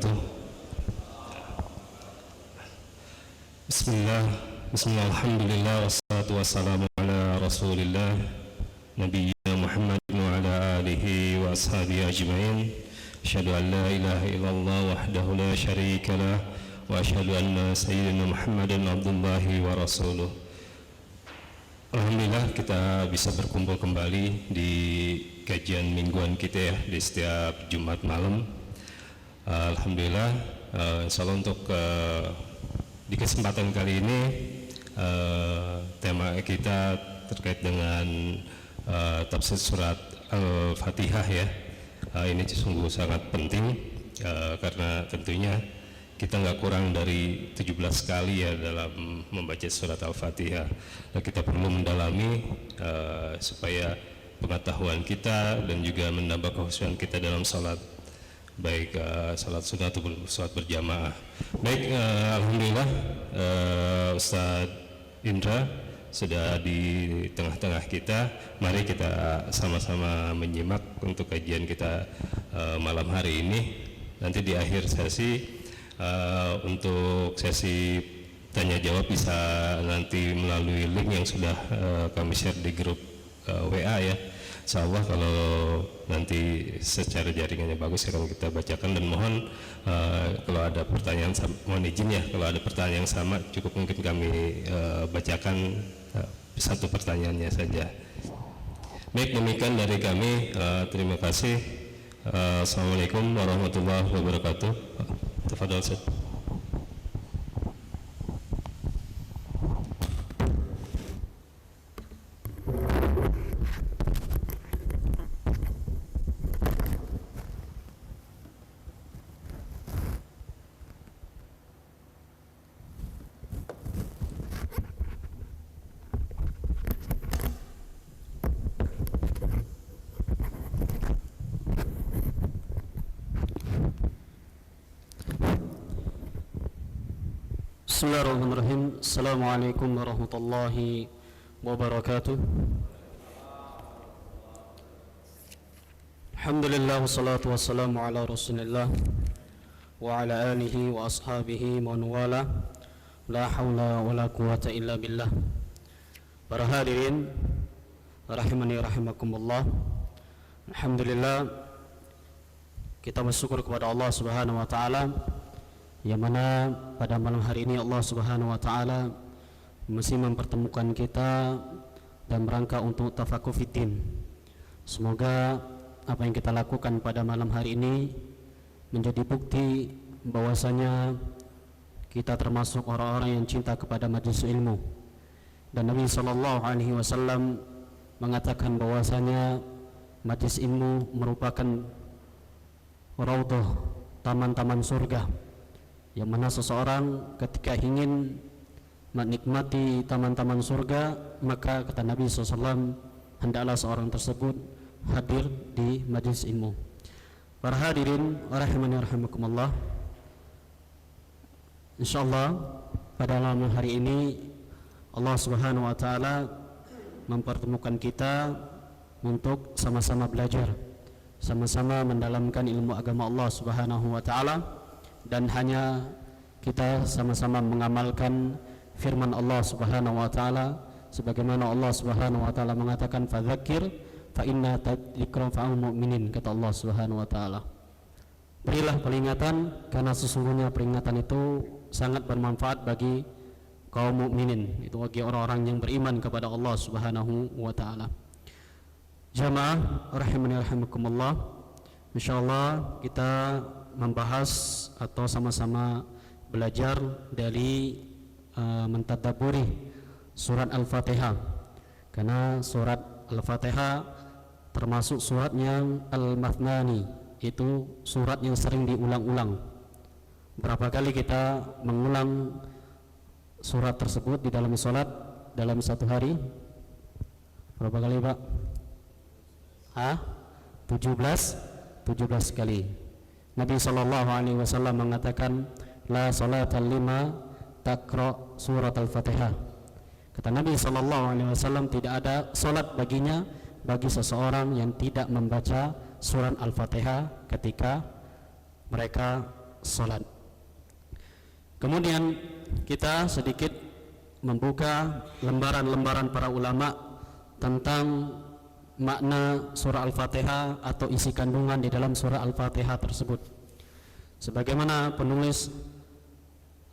wabarakatuh. Bismillah, alhamdulillah, wassalatu wassalamu ala rasulillah Nabiyyina Muhammadin wa ala alihi wa ashabihi ajma'in. Asyhadu an la ilaha illallah wahdahu la syarika lah, wa asyhadu anna sayyidina Muhammadan abdullahi wa rasuluh. Alhamdulillah kita bisa berkumpul kembali di kajian mingguan kita ya, di setiap Jumat malam. Alhamdulillah, insyaallah untuk di kesempatan kali ini tema kita terkait dengan tafsir surat Al-Fatihah ya. Ini sungguh sangat penting karena tentunya kita nggak kurang dari 17 kali ya dalam membaca surat Al-Fatihah. Nah, kita perlu mendalami supaya pengetahuan kita dan juga menambah kekhusyuan kita dalam salat, baik salat sunnah ataupun salat berjamaah. Baik, alhamdulillah Ustadz Indra sudah di tengah-tengah kita. Mari kita sama-sama menyimak untuk kajian kita malam hari ini. Nanti di akhir sesi untuk sesi tanya jawab bisa nanti melalui link yang sudah kami share di grup WA ya. Insyaallah kalau nanti secara jaringannya bagus akan kita bacakan, dan mohon kalau ada pertanyaan, mohon izin ya, kalau ada pertanyaan yang sama cukup mungkin kami bacakan satu pertanyaannya saja. Baik, demikian dari kami. Terima kasih. Assalamualaikum warahmatullahi wabarakatuh. Tafadhal Ustaz. Bismillahirrahmanirrahim. Assalamualaikum warahmatullahi wabarakatuh. Alhamdulillah, wassalatu wassalamu ala rasulillah wa ala alihi wa ashabihi man wala. La hawla wa la quwata illa billah. Para hadirin rahimani rahimakumullah. Alhamdulillah, kita bersyukur kepada Allah Subhanahu wa taala, yang mana pada malam hari ini Allah Subhanahu wa taala masih mempertemukan kita dan rangka untuk tafakuh fiddin. Semoga apa yang kita lakukan pada malam hari ini menjadi bukti bahwasanya kita termasuk orang-orang yang cinta kepada majelis ilmu. Dan Nabi sallallahu alaihi wasallam mengatakan bahwasanya majelis ilmu merupakan raudhah, taman-taman surga, yang mana seseorang ketika ingin menikmati taman-taman surga, maka kata Nabi SAW, hendaklah seorang tersebut hadir di majlis ilmu. Para hadirin rahimani rahimakumullah, insyaallah pada malam hari ini Allah Subhanahu wa taala mempertemukan kita untuk sama-sama belajar, sama-sama mendalamkan ilmu agama Allah Subhanahu wa taala, dan hanya kita sama-sama mengamalkan firman Allah Subhanahu wa taala sebagaimana Allah Subhanahu wa taala mengatakan, fadzakir fa inna tadzikra fa'al mu'minin, kata Allah Subhanahu wa taala. Berilah peringatan karena sesungguhnya peringatan itu sangat bermanfaat bagi kaum mukminin, itu bagi orang-orang yang beriman kepada Allah Subhanahu wa taala. Jamaah rahimani rahimakumullah, insyaallah kita membahas atau sama-sama belajar dari mentadaburi surat Al-Fatihah, karena surat Al-Fatihah termasuk surat yang al-mathnani, itu surat yang sering diulang-ulang. Berapa kali kita mengulang surat tersebut di dalam sholat dalam satu hari? Berapa kali Pak? 17 kali. Nabi SAW mengatakan, la salata lima taqra surat al-Fatihah. Kata Nabi SAW, tidak ada salat baginya, bagi seseorang yang tidak membaca surat Al-Fatihah ketika mereka salat. Kemudian kita sedikit membuka lembaran-lembaran para ulama tentang makna surah Al-Fatihah atau isi kandungan di dalam surah Al-Fatihah tersebut. Sebagaimana penulis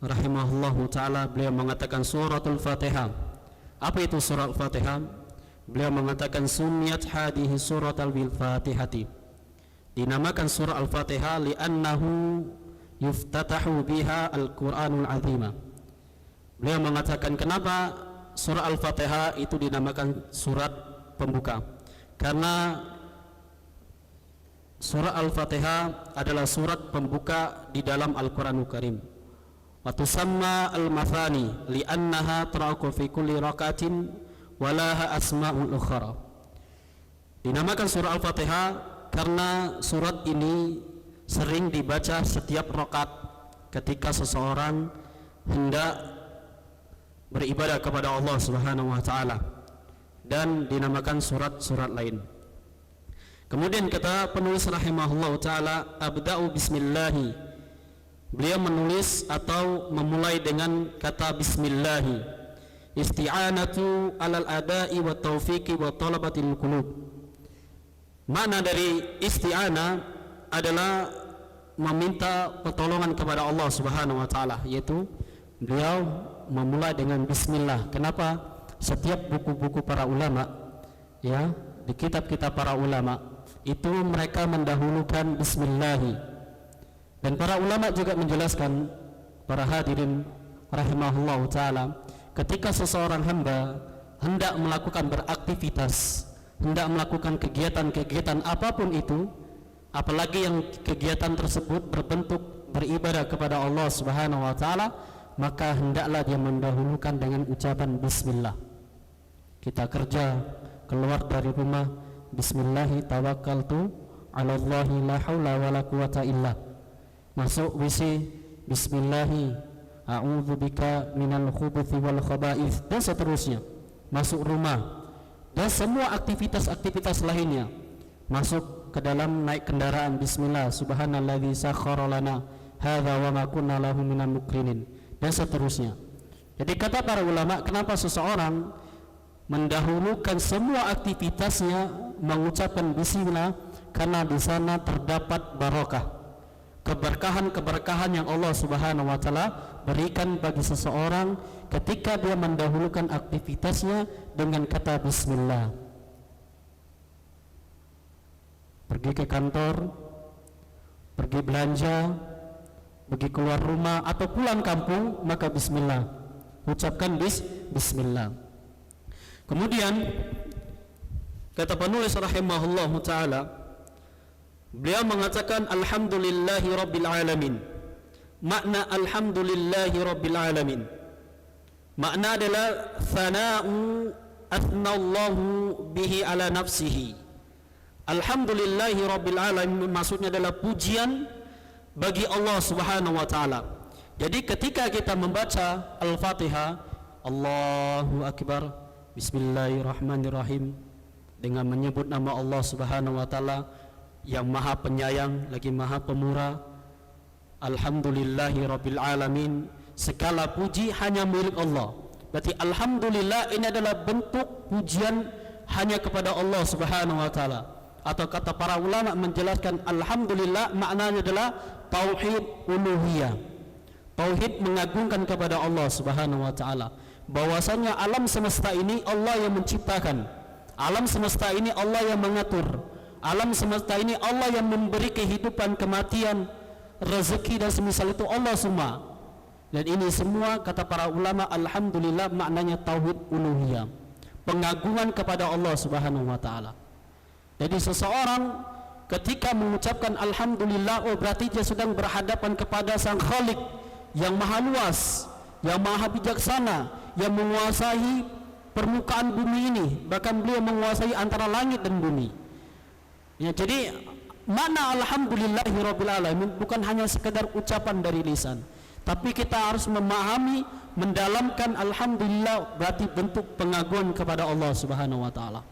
rahimahullahu ta'ala, beliau mengatakan suratul Fatihah. Apa itu surah Al-Fatihah? Beliau mengatakan sumiyat hadihi suratul Fatihati. Dinamakan surah Al-Fatihah li'annahu yuftatahu biha Al-Quranul Azimah. Beliau mengatakan kenapa surah Al-Fatihah itu dinamakan surat pembuka, karena surah Al-Fatihah adalah surat pembuka di dalam Al-Quranul Karim. Wa tusamma al-mathani li'annaha taraqu fi kulli rakatin walaha asma'ul ukhra. Dinamakan surah Al-Fatihah karena surat ini sering dibaca setiap rakaat ketika seseorang hendak beribadah kepada Allah Subhanahu wa taala, dan dinamakan surat-surat lain. Kemudian kata penulis rahimahullah taala, abda'u bismillahi. Beliau menulis atau memulai dengan kata bismillahi. Isti'anatu alal ada'i wa taufiqi wa talabatil qulub. Makna dari isti'anah adalah meminta pertolongan kepada Allah Subhanahu wa taala, yaitu beliau memulai dengan bismillah. Kenapa? Setiap buku-buku para ulama, ya, di kitab-kitab para ulama itu mereka mendahulukan bismillahi. Dan para ulama juga menjelaskan, para hadirin rahimahullah taala, ketika seseorang hamba hendak melakukan beraktivitas, hendak melakukan kegiatan-kegiatan apapun itu, apalagi yang kegiatan tersebut berbentuk beribadah kepada Allah Subhanahu wa taala, maka hendaklah dia mendahulukan dengan ucapan bismillah. Kita kerja, keluar dari rumah, bismillahi tawakkaltu 'ala Allahi la haula wala quwata illa. Masuk WC, bismillahi a'udzu bika minal khubuthi wal khaba'ith, dan seterusnya. Masuk rumah dan semua aktivitas-aktivitas lainnya. Masuk ke dalam naik kendaraan, bismillah, subhanalladzi sakhkhara lana hadza wa ma kunna lahu minal muqrinin, dan seterusnya. Jadi kata para ulama, kenapa seseorang mendahulukan semua aktivitasnya mengucapkan bismillah? Karena di sana terdapat barokah, keberkahan-keberkahan yang Allah Subhanahu wa taala berikan bagi seseorang ketika dia mendahulukan aktivitasnya dengan kata bismillah. Pergi ke kantor, pergi belanja, pergi keluar rumah atau pulang kampung, maka bismillah, ucapkan bismillah. Kemudian kata penulis rahimahullah taala, beliau mengatakan alhamdulillahi rabbil alamin. Makna alhamdulillahi rabbil alamin, makna adalah thana'u athnallahu bihi ala nafsihi. Alhamdulillahi rabbil alamin maksudnya adalah pujian bagi Allah Subhanahu wa taala. Jadi ketika kita membaca Al-Fatihah, Allahu akbar, bismillahirrahmanirrahim, dengan menyebut nama Allah Subhanahu wa taala yang Maha Penyayang lagi Maha Pemurah. Alhamdulillahi rabbil alamin, segala puji hanya milik Allah. Berarti alhamdulillah ini adalah bentuk pujian hanya kepada Allah Subhanahu wa taala. Atau kata para ulama menjelaskan alhamdulillah maknanya adalah tauhid uluhiyah, tauhid mengagungkan kepada Allah Subhanahu wa taala, bahwasanya alam semesta ini Allah yang menciptakan, alam semesta ini Allah yang mengatur, alam semesta ini Allah yang memberi kehidupan, kematian, rezeki dan semisal itu Allah semua. Dan ini semua kata para ulama alhamdulillah maknanya tauhid uluhiyah, pengagungan kepada Allah Subhanahu wa taala. Jadi seseorang ketika mengucapkan alhamdulillah, oh berarti dia sedang berhadapan kepada Sang Khalik yang maha luas, yang maha bijaksana, yang menguasai permukaan bumi ini, bahkan beliau menguasai antara langit dan bumi. Ya, jadi makna alhamdulillahirabbil alamin bukan hanya sekedar ucapan dari lisan, tapi kita harus memahami, mendalamkan alhamdulillah berarti bentuk pengagungan kepada Allah Subhanahu wa taala.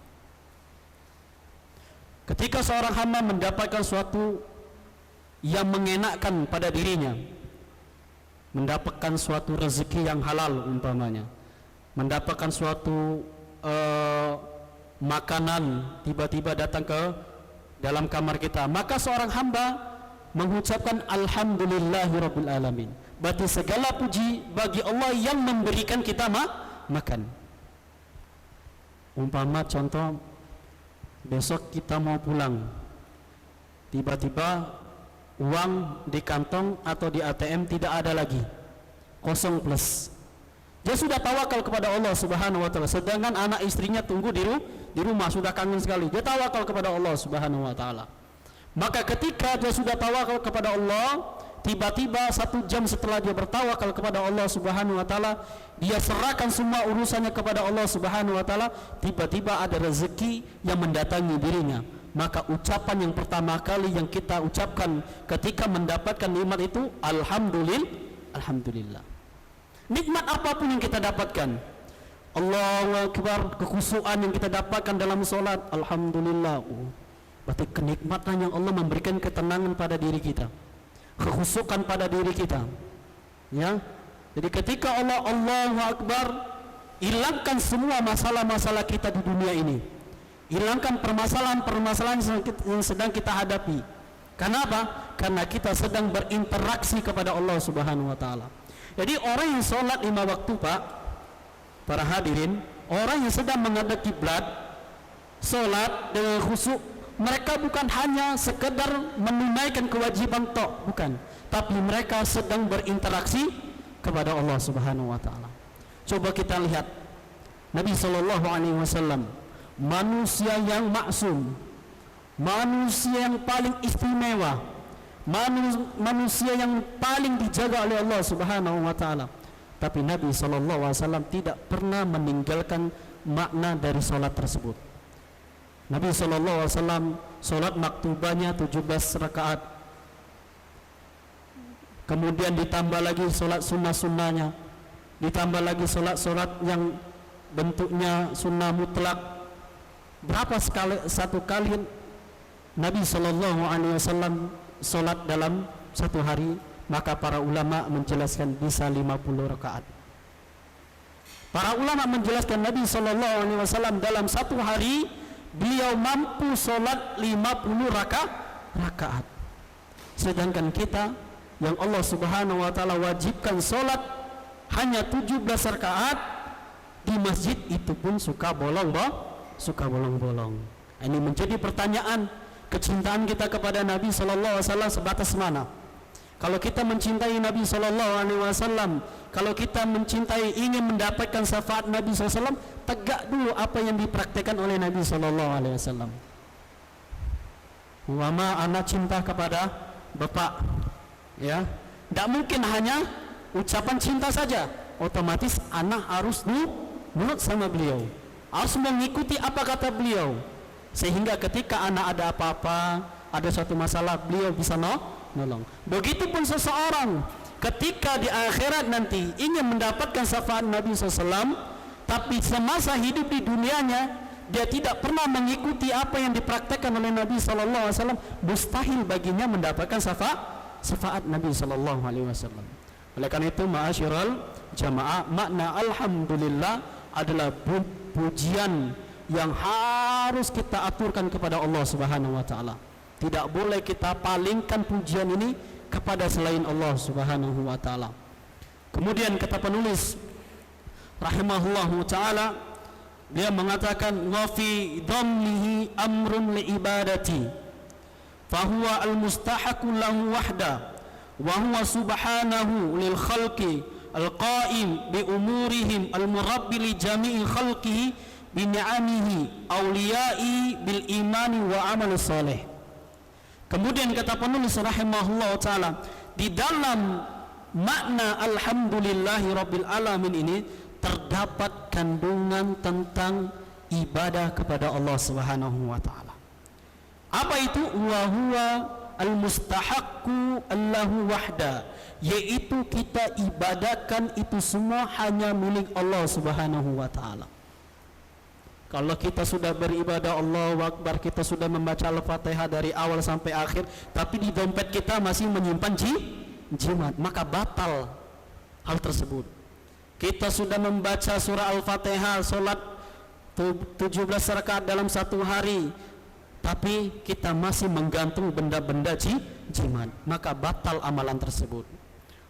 Ketika seorang hamba mendapatkan suatu yang mengenakkan pada dirinya, mendapatkan suatu rezeki yang halal umpamanya, mendapatkan suatu makanan tiba-tiba datang ke dalam kamar kita, maka seorang hamba mengucapkan alhamdulillahirabbil alamin. Berarti segala puji bagi Allah yang memberikan kita makan. Umpama contoh, besok kita mau pulang, tiba-tiba uang di kantong atau di ATM tidak ada lagi, kosong plus. Dia sudah tawakal kepada Allah Subhanahu wa taala, sedangkan anak istrinya tunggu di rumah, sudah kangen sekali. Dia tawakal kepada Allah Subhanahu wa taala. Maka ketika dia sudah tawakal kepada Allah, tiba-tiba 1 jam setelah dia bertawakal kepada Allah Subhanahu wa taala, dia serahkan semua urusannya kepada Allah Subhanahu wa taala, tiba-tiba ada rezeki yang mendatangi dirinya. Maka ucapan yang pertama kali yang kita ucapkan ketika mendapatkan nikmat itu alhamdulillah. Nikmat apapun yang kita dapatkan, Allahu Akbar, kekhusyuan yang kita dapatkan dalam sholat, alhamdulillah. Berarti kenikmatan yang Allah memberikan ketenangan pada diri kita, kekhusyukan pada diri kita, ya. Jadi ketika Allahu Akbar, hilangkan semua masalah-masalah kita di dunia ini, hilangkan permasalahan-permasalahan yang sedang kita hadapi. Kenapa? Karena kita sedang berinteraksi kepada Allah Subhanahu wa taala. Jadi orang yang sholat 5 waktu, Pak, para hadirin, orang yang sedang menghadap kiblat, sholat dengan khusyuk, mereka bukan hanya sekedar menunaikan kewajiban tok, bukan, tapi mereka sedang berinteraksi kepada Allah Subhanahu wa taala. Coba kita lihat Nabi sallallahu alaihi wasallam, manusia yang maksum, manusia yang paling istimewa, manusia yang paling dijaga oleh Allah Subhanahu wa taala. Tapi Nabi sallallahu alaihi wasallam tidak pernah meninggalkan makna dari salat tersebut. Nabi sallallahu alaihi wasallam salat maktubahnya 17 rakaat. Kemudian ditambah lagi salat sunnah-sunnahnya, ditambah lagi salat-salat yang bentuknya sunnah mutlak. Berapa satu kali Nabi sallallahu alaihi wasallam salat dalam satu hari? Maka para ulama menjelaskan bisa 50 rakaat. Para ulama menjelaskan Nabi sallallahu alaihi wasallam dalam satu hari beliau mampu sholat 50 rakaat. Sedangkan kita yang Allah Subhanahu wa taala wajibkan sholat hanya 17 rakaat, di masjid itu pun suka bolong-bolong. Ini menjadi pertanyaan, kecintaan kita kepada Nabi sallallahu alaihi wasallam sebatas mana? Kalau kita mencintai Nabi sallallahu alaihi wasallam, kalau kita mencintai, ingin mendapatkan syafaat Nabi sallallahu alaihi wasallam, tegak dulu apa yang dipraktikkan oleh Nabi sallallahu alaihi wasallam. Wama anak cinta kepada Bapak, ya. Tidak mungkin hanya ucapan cinta saja, otomatis anak harus nurut sama beliau, harus mengikuti apa kata beliau, sehingga ketika anak ada apa-apa, ada suatu masalah, beliau bisa nolong. Begitupun seseorang ketika di akhirat nanti ingin mendapatkan syafaat Nabi SAW, tapi semasa hidup di dunianya dia tidak pernah mengikuti apa yang dipraktekkan oleh Nabi SAW, mustahil baginya mendapatkan syafaat Nabi SAW. Oleh karena itu, ma'asyiral jamaah, makna alhamdulillah adalah pujian yang harus kita aturkan kepada Allah Subhanahu wa taala. Tidak boleh kita palingkan pujian ini kepada selain Allah Subhanahu wa taala. Kemudian kata penulis rahimahullahu taala, dia mengatakan wa fi dhammihi amrun li ibadati fa huwa al mustahaqu lahu wahda wa huwa subhanahu lil khalqi al qaim bi umurihim al murabbi li jami'i khalqihi bi ni'amihi awliya'i bil imani wa amal salih. Kemudian kata penulis rahimahullah ta'ala, di dalam makna alhamdulillahi rabbil alamin ini terdapat kandungan tentang ibadah kepada Allah Subhanahu wa taala. Apa itu? Wa huwa al-mustahaqqu allahu wahda, yaitu kita ibadahkan itu semua hanya milik Allah Subhanahu wa taala. Kalau kita sudah beribadah Allahu Akbar, kita sudah membaca Al-Fatihah dari awal sampai akhir, tapi di dompet kita masih menyimpan jimat, maka batal hal tersebut. Kita sudah membaca surah Al-Fatihah, solat 17 rakaat dalam satu hari, tapi kita masih menggantung benda-benda jimat, maka batal amalan tersebut.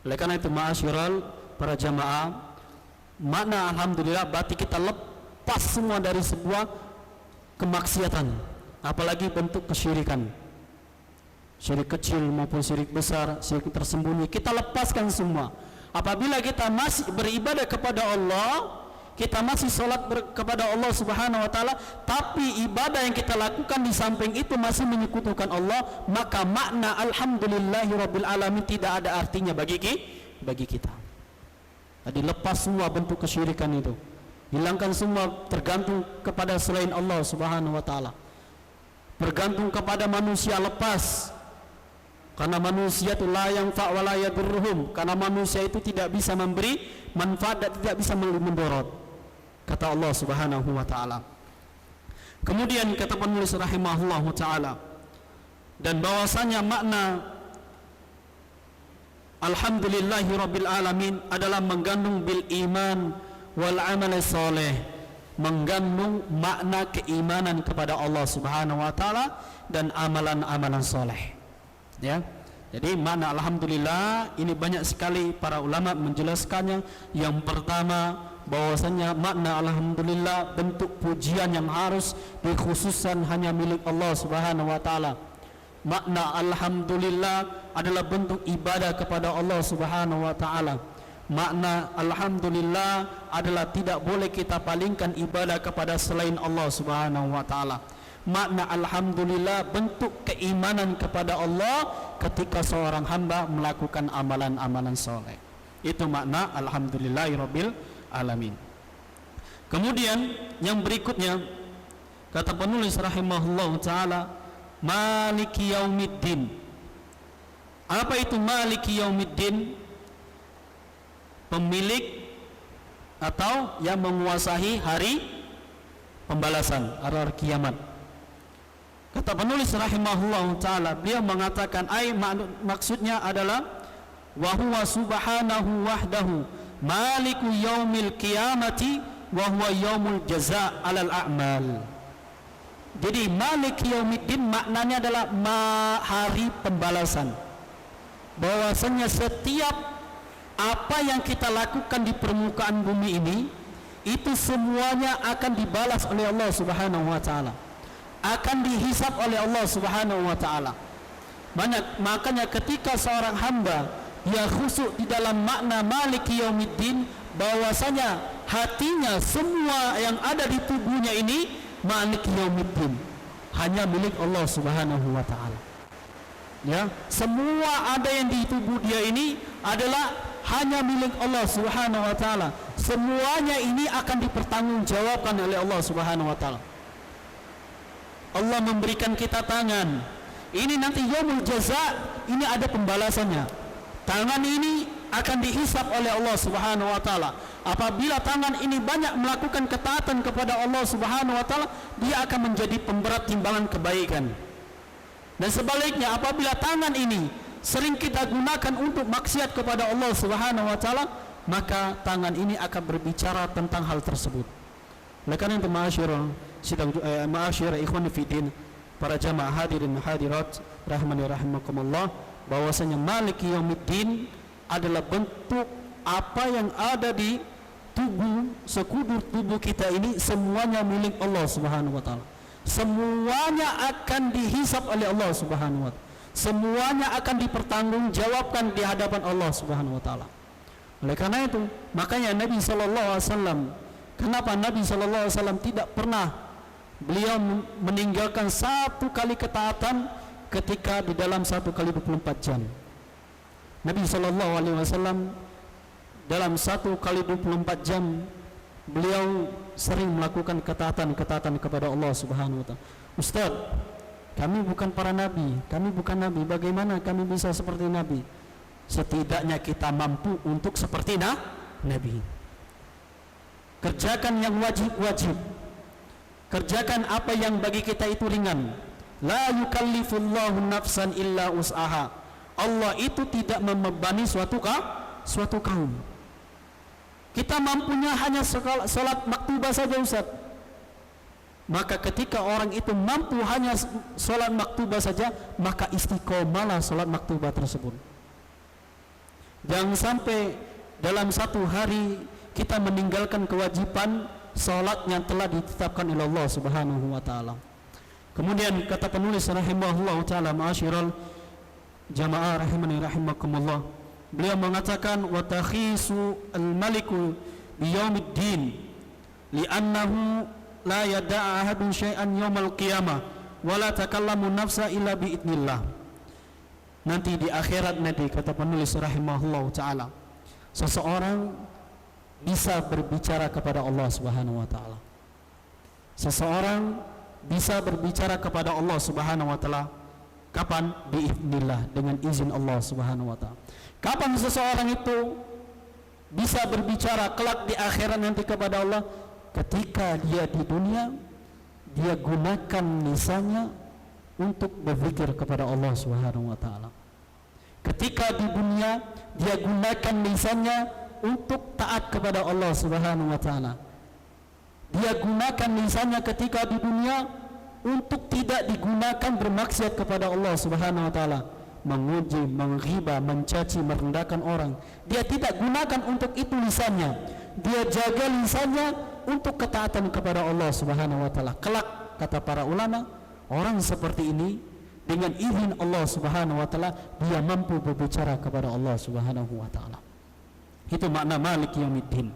Oleh karena itu, ma'asyiral para jamaah, makna alhamdulillah berarti kita lepas semua dari sebuah kemaksiatan, apalagi bentuk kesyirikan, syirik kecil maupun syirik besar, syirik tersembunyi, kita lepaskan semua. Apabila kita masih beribadah kepada Allah, kita masih sholat kepada Allah Subhanahu wa Ta'ala, tapi ibadah yang kita lakukan di samping itu masih menyekutukan Allah, maka makna alhamdulillahi rabbil alamin tidak ada artinya bagi kita. Jadi lepas semua bentuk kesyirikan itu, hilangkan semua tergantung kepada selain Allah Subhanahu wa Ta'ala, bergantung kepada manusia, lepas. Karena manusia itu la yanfa' wa la yadurruhum, karena manusia itu tidak bisa memberi manfaat dan tidak bisa mendorot, kata Allah Subhanahu wa Ta'ala. Kemudian kata penulis rahimahullah ta'ala, dan bahwasanya makna alhamdulillahi rabbil alamin adalah mengandung bil iman wal amal soleh, mengandung makna keimanan kepada Allah Subhanahu wa Ta'ala dan amalan-amalan soleh. Ya, jadi makna alhamdulillah ini banyak sekali para ulama menjelaskannya. Yang pertama, bahwasanya makna alhamdulillah bentuk pujian yang harus dikhususkan hanya milik Allah Subhanahu wa Ta'ala. Makna alhamdulillah adalah bentuk ibadah kepada Allah Subhanahu wa Ta'ala. Makna alhamdulillah adalah tidak boleh kita palingkan ibadah kepada selain Allah Subhanahu wa Ta'ala. Makna alhamdulillah bentuk keimanan kepada Allah ketika seorang hamba melakukan amalan-amalan soleh. Itu makna alhamdulillahirabbil alamin. Kemudian yang berikutnya, kata penulis rahimahullah ta'ala, maliki yaumiddin. Apa itu maliki yaumiddin? Pemilik atau yang menguasai hari pembalasan, hari kiamat. Kata penulis rahimahullah ta'ala, beliau mengatakan maksudnya adalah wa huwa subhanahu wahdahu maliku yaumil qiyamati wa huwa yaumul jazaa' alal a'mal. Jadi malik yaumiddin maknanya adalah hari pembalasan, bahwasanya setiap apa yang kita lakukan di permukaan bumi ini itu semuanya akan dibalas oleh Allah Subhanahu wa Ta'ala, akan dihisab oleh Allah Subhanahu wa Ta'ala. Makanya ketika seorang hamba dia khusyuk di dalam makna maliki yaumiddin, bahwasanya hatinya semua yang ada di tubuhnya ini maliki yaumiddin, hanya milik Allah Subhanahu wa Ta'ala. Ya, semua ada yang di tubuh dia ini adalah hanya milik Allah Subhanahu wa Ta'ala. Semuanya ini akan dipertanggungjawabkan oleh Allah Subhanahu wa Ta'ala. Allah memberikan kita tangan, ini nanti yaumul jaza', ini ada pembalasannya. Tangan ini akan dihisab oleh Allah Subhanahu wa Ta'ala. Apabila tangan ini banyak melakukan ketaatan kepada Allah Subhanahu wa Ta'ala, dia akan menjadi pemberat timbangan kebaikan. Dan sebaliknya, apabila tangan ini sering kita gunakan untuk maksiat kepada Allah Subhanahu wa Ta'ala, maka tangan ini akan berbicara tentang hal tersebut. Oleh karena itu, ma'asyira ikhwan fiddin, para jamaah hadirin hadirat rahmani rahimakumullah, bahwasanya maliki yaumiddin adalah bentuk apa yang ada di tubuh, sekudur tubuh kita ini semuanya milik Allah Subhanahu wa Ta'ala. Semuanya akan dihisab oleh Allah Subhanahu wa Ta'ala. Semuanya akan dipertanggungjawabkan di hadapan Allah Subhanahu wa Ta'ala. Oleh karena itu, makanya Nabi sallallahu alaihi wasallam, kenapa Nabi sallallahu alaihi wasallam tidak pernah beliau meninggalkan satu kali ketaatan ketika di dalam 1 kali 24 jam. Nabi sallallahu alaihi wasallam dalam 1 kali 24 jam beliau sering melakukan ketaatan kepada Allah Subhanahu wa Ta'ala. Ustaz, kami bukan para nabi, kami bukan nabi, bagaimana kami bisa seperti nabi? Setidaknya kita mampu untuk seperti nabi. Kerjakan yang wajib-wajib, kerjakan apa yang bagi kita itu ringan. La yukallifullahu nafsan illa us'aha. Allah itu tidak membebani suatu kaum. Kita mampunya hanya salat maktubah saja, Ustaz. Maka ketika orang itu mampu hanya salat maktubah saja, maka istiqomalah salat maktubah tersebut. Jangan sampai dalam satu hari kita meninggalkan kewajiban salat yang telah ditetapkan oleh Allah Subhanahu wa taala. Kemudian kata penulis rahimahullah taala, ma'asyiral jamaah rahimani rahimakumullah, beliau mengatakan wa takhisu al-maliku biyaumiddin li'annahu la yada'a ahadun syai'an yaumal qiyamah wa la takallamu nafsa illa biidnillah. Nanti di akhirat nanti, kata penulis rahimahullah taala, seseorang bisa berbicara kepada Allah Subhanahu wa taala. Seseorang bisa berbicara kepada Allah Subhanahu wa taala kapan? Biidznillah, dengan izin Allah Subhanahu wa taala. Kapan seseorang itu bisa berbicara kelak di akhirat nanti kepada Allah? Ketika dia di dunia, dia gunakan lisannya untuk berzikir kepada Allah Subhanahu wa taala. Ketika di dunia, dia gunakan lisannya untuk taat kepada Allah Subhanahu wa taala. Dia gunakan lisannya ketika di dunia untuk tidak digunakan bermaksiat kepada Allah Subhanahu wa taala, menguji, menghibah, mencaci, merendahkan orang. Dia tidak gunakan untuk itu lisannya. Dia jaga lisannya untuk ketaatan kepada Allah Subhanahu wa taala. Kelak, kata para ulama, orang seperti ini dengan izin Allah Subhanahu wa taala dia mampu berbicara kepada Allah Subhanahu wa taala. Itu makna Maliki Yaumiddin.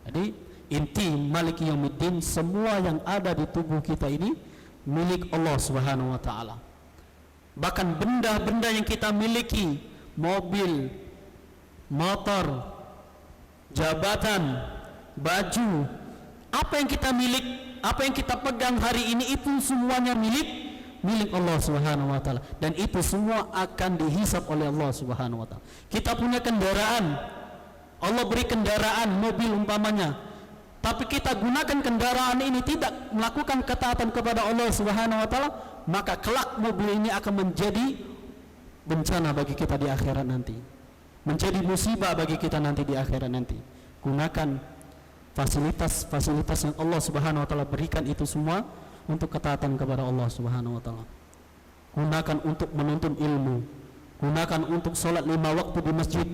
Jadi inti Maliki Yaumiddin, semua yang ada di tubuh kita ini milik Allah Subhanahu wa taala. Bahkan benda-benda yang kita miliki, mobil, motor, jabatan, baju, apa yang kita milik, apa yang kita pegang hari ini, itu semuanya milik Allah Subhanahu wa taala, dan itu semua akan dihisab oleh Allah Subhanahu wa taala. Kita punya kendaraan, Allah beri kendaraan, mobil umpamanya, tapi kita gunakan kendaraan ini tidak melakukan ketaatan kepada Allah Subhanahu wa taala, maka kelak mobil ini akan menjadi bencana bagi kita di akhirat nanti, menjadi musibah bagi kita nanti di akhirat nanti. Gunakan fasilitas-fasilitas yang Allah Subhanahu wa taala berikan itu semua untuk ketaatan kepada Allah Subhanahu wa taala. Gunakan untuk menuntut ilmu, gunakan untuk sholat 5 waktu di masjid,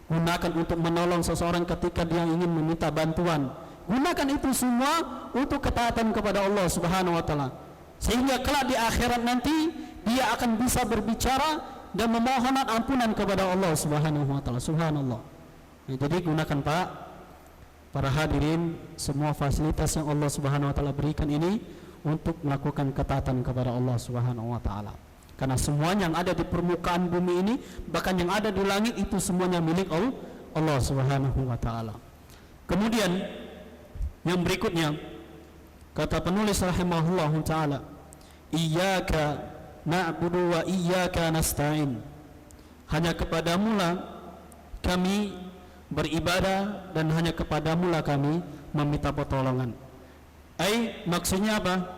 gunakan untuk menolong seseorang ketika dia ingin meminta bantuan. Gunakan itu semua untuk ketaatan kepada Allah Subhanahu wa taala, sehingga kelak di akhirat nanti dia akan bisa berbicara dan memohon ampunan kepada Allah Subhanahu wa taala. Subhanallah. Jadi gunakan para hadirin semua fasilitas yang Allah Subhanahu wa taala berikan ini untuk melakukan ketaatan kepada Allah Subhanahu wa taala. Karena semuanya yang ada di permukaan bumi ini, bahkan yang ada di langit, itu semuanya milik Allah Subhanahu wa taala. Kemudian yang berikutnya, kata penulis rahimahullah taala, iyyaka na'budu wa iyyaka nasta'in. Hanya kepadamulah kami beribadah dan hanya kepadamulah kami meminta pertolongan. Maksudnya apa?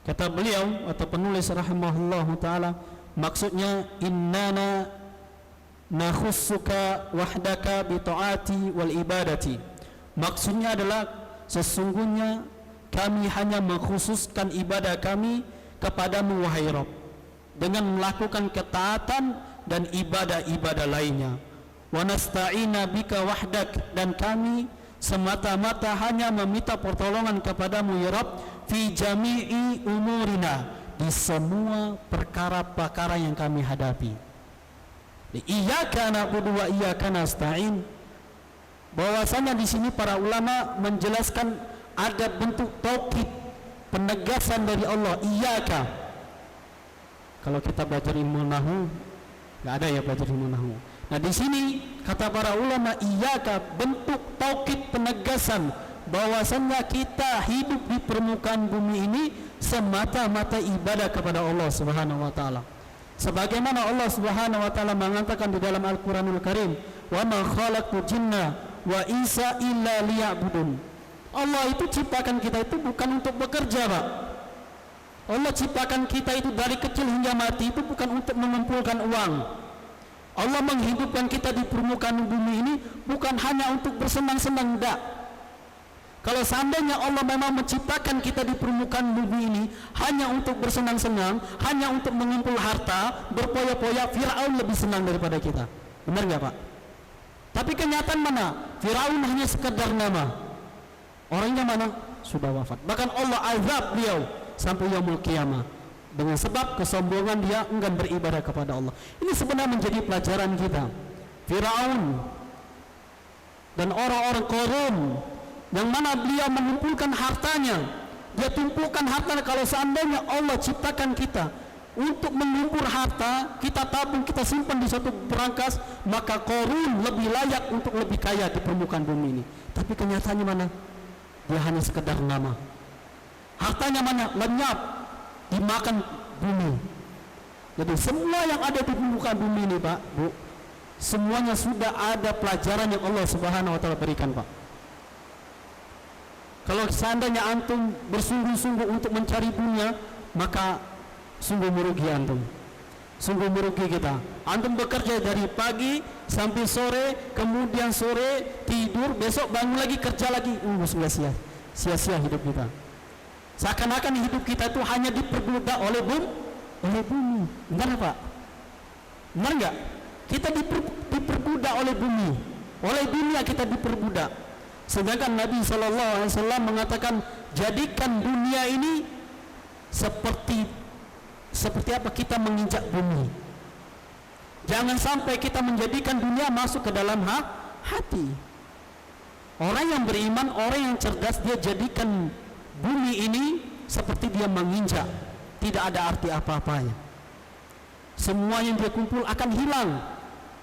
Kata beliau atau penulis rahimahullah taala, maksudnya innana nakhussuka wahdaka bi ta'ati wal ibadati. Maksudnya adalah sesungguhnya kami hanya mengkhususkan ibadah kami kepadamu wahai Rabb, dengan melakukan ketaatan dan ibadah-ibadah lainnya. Wa nasta'ina bika wahdak, dan kami semata-mata hanya meminta pertolongan kepadamu ya Rabb, fi jami'i umurina, di semua perkara-perkara yang kami hadapi. Iyyaka na'budu wa iyyaka nasta'in. Bahwasanya di sini para ulama menjelaskan ada bentuk taukid, penegasan dari Allah, iyyaka. Kalau kita belajar ilmu nahwu, enggak ada ya belajar ilmu nahwu. Nah di sini kata para ulama, iyyaka bentuk taukid, penegasan bahwasannya kita hidup di permukaan bumi ini semata-mata ibadah kepada Allah Subhanahu wa taala. Sebagaimana Allah Subhanahu wa taala mengatakan di dalam Al-Qur'anul Karim, "Wa ma khalaqtul jinna wa insa illa liya'budun." Allah itu ciptakan kita itu bukan untuk bekerja, Pak. Allah ciptakan kita itu dari kecil hingga mati itu bukan untuk mengumpulkan uang. Allah menghidupkan kita di permukaan bumi ini bukan hanya untuk bersenang-senang, enggak. Kalau seandainya Allah memang menciptakan kita di permukaan bumi ini hanya untuk bersenang-senang, hanya untuk mengumpul harta, berpoya-poya, Firaun lebih senang daripada kita. Benar nggak, Pak? Tapi kenyataan mana? Firaun hanya sekedar nama. Orangnya mana? Sudah wafat. Bahkan Allah azab beliau sampai yaumul qiyamah dengan sebab kesombongan dia enggan beribadah kepada Allah. Ini sebenarnya menjadi pelajaran kita. Firaun dan orang-orang Qarun yang mana beliau mengumpulkan hartanya, dia tumpukan harta. Kalau seandainya Allah ciptakan kita untuk mengumpul harta, kita tabung, kita simpan di suatu berangkas, maka Qarun lebih layak untuk lebih kaya di permukaan bumi ini. Tapi kenyataannya mana? Dia hanya sekedar nama. Hartanya mana? Lenyap, dimakan bumi. Jadi semua yang ada di permukaan bumi ini, Pak, Bu, semuanya sudah ada pelajaran yang Allah Subhanahu wa taala berikan, Pak. Kalau seandainya antum bersungguh-sungguh untuk mencari dunia, maka sungguh merugi antum, sungguh merugi kita. Antum bekerja dari pagi sampai sore, kemudian sore tidur, besok bangun lagi kerja lagi, sia-sia hidup kita. Seakan-akan hidup kita itu hanya diperbudak oleh bumi. Benar, Pak? Benar nggak? Kita diperbudak oleh bumi, oleh dunia kita diperbudak. Sedangkan Nabi SAW mengatakan, jadikan dunia ini seperti apa kita menginjak bumi. Jangan sampai kita menjadikan dunia masuk ke dalam hati. Orang yang beriman, orang yang cerdas, dia jadikan bumi ini seperti dia menginjak, tidak ada arti apa-apanya. Semua yang dia kumpul akan hilang,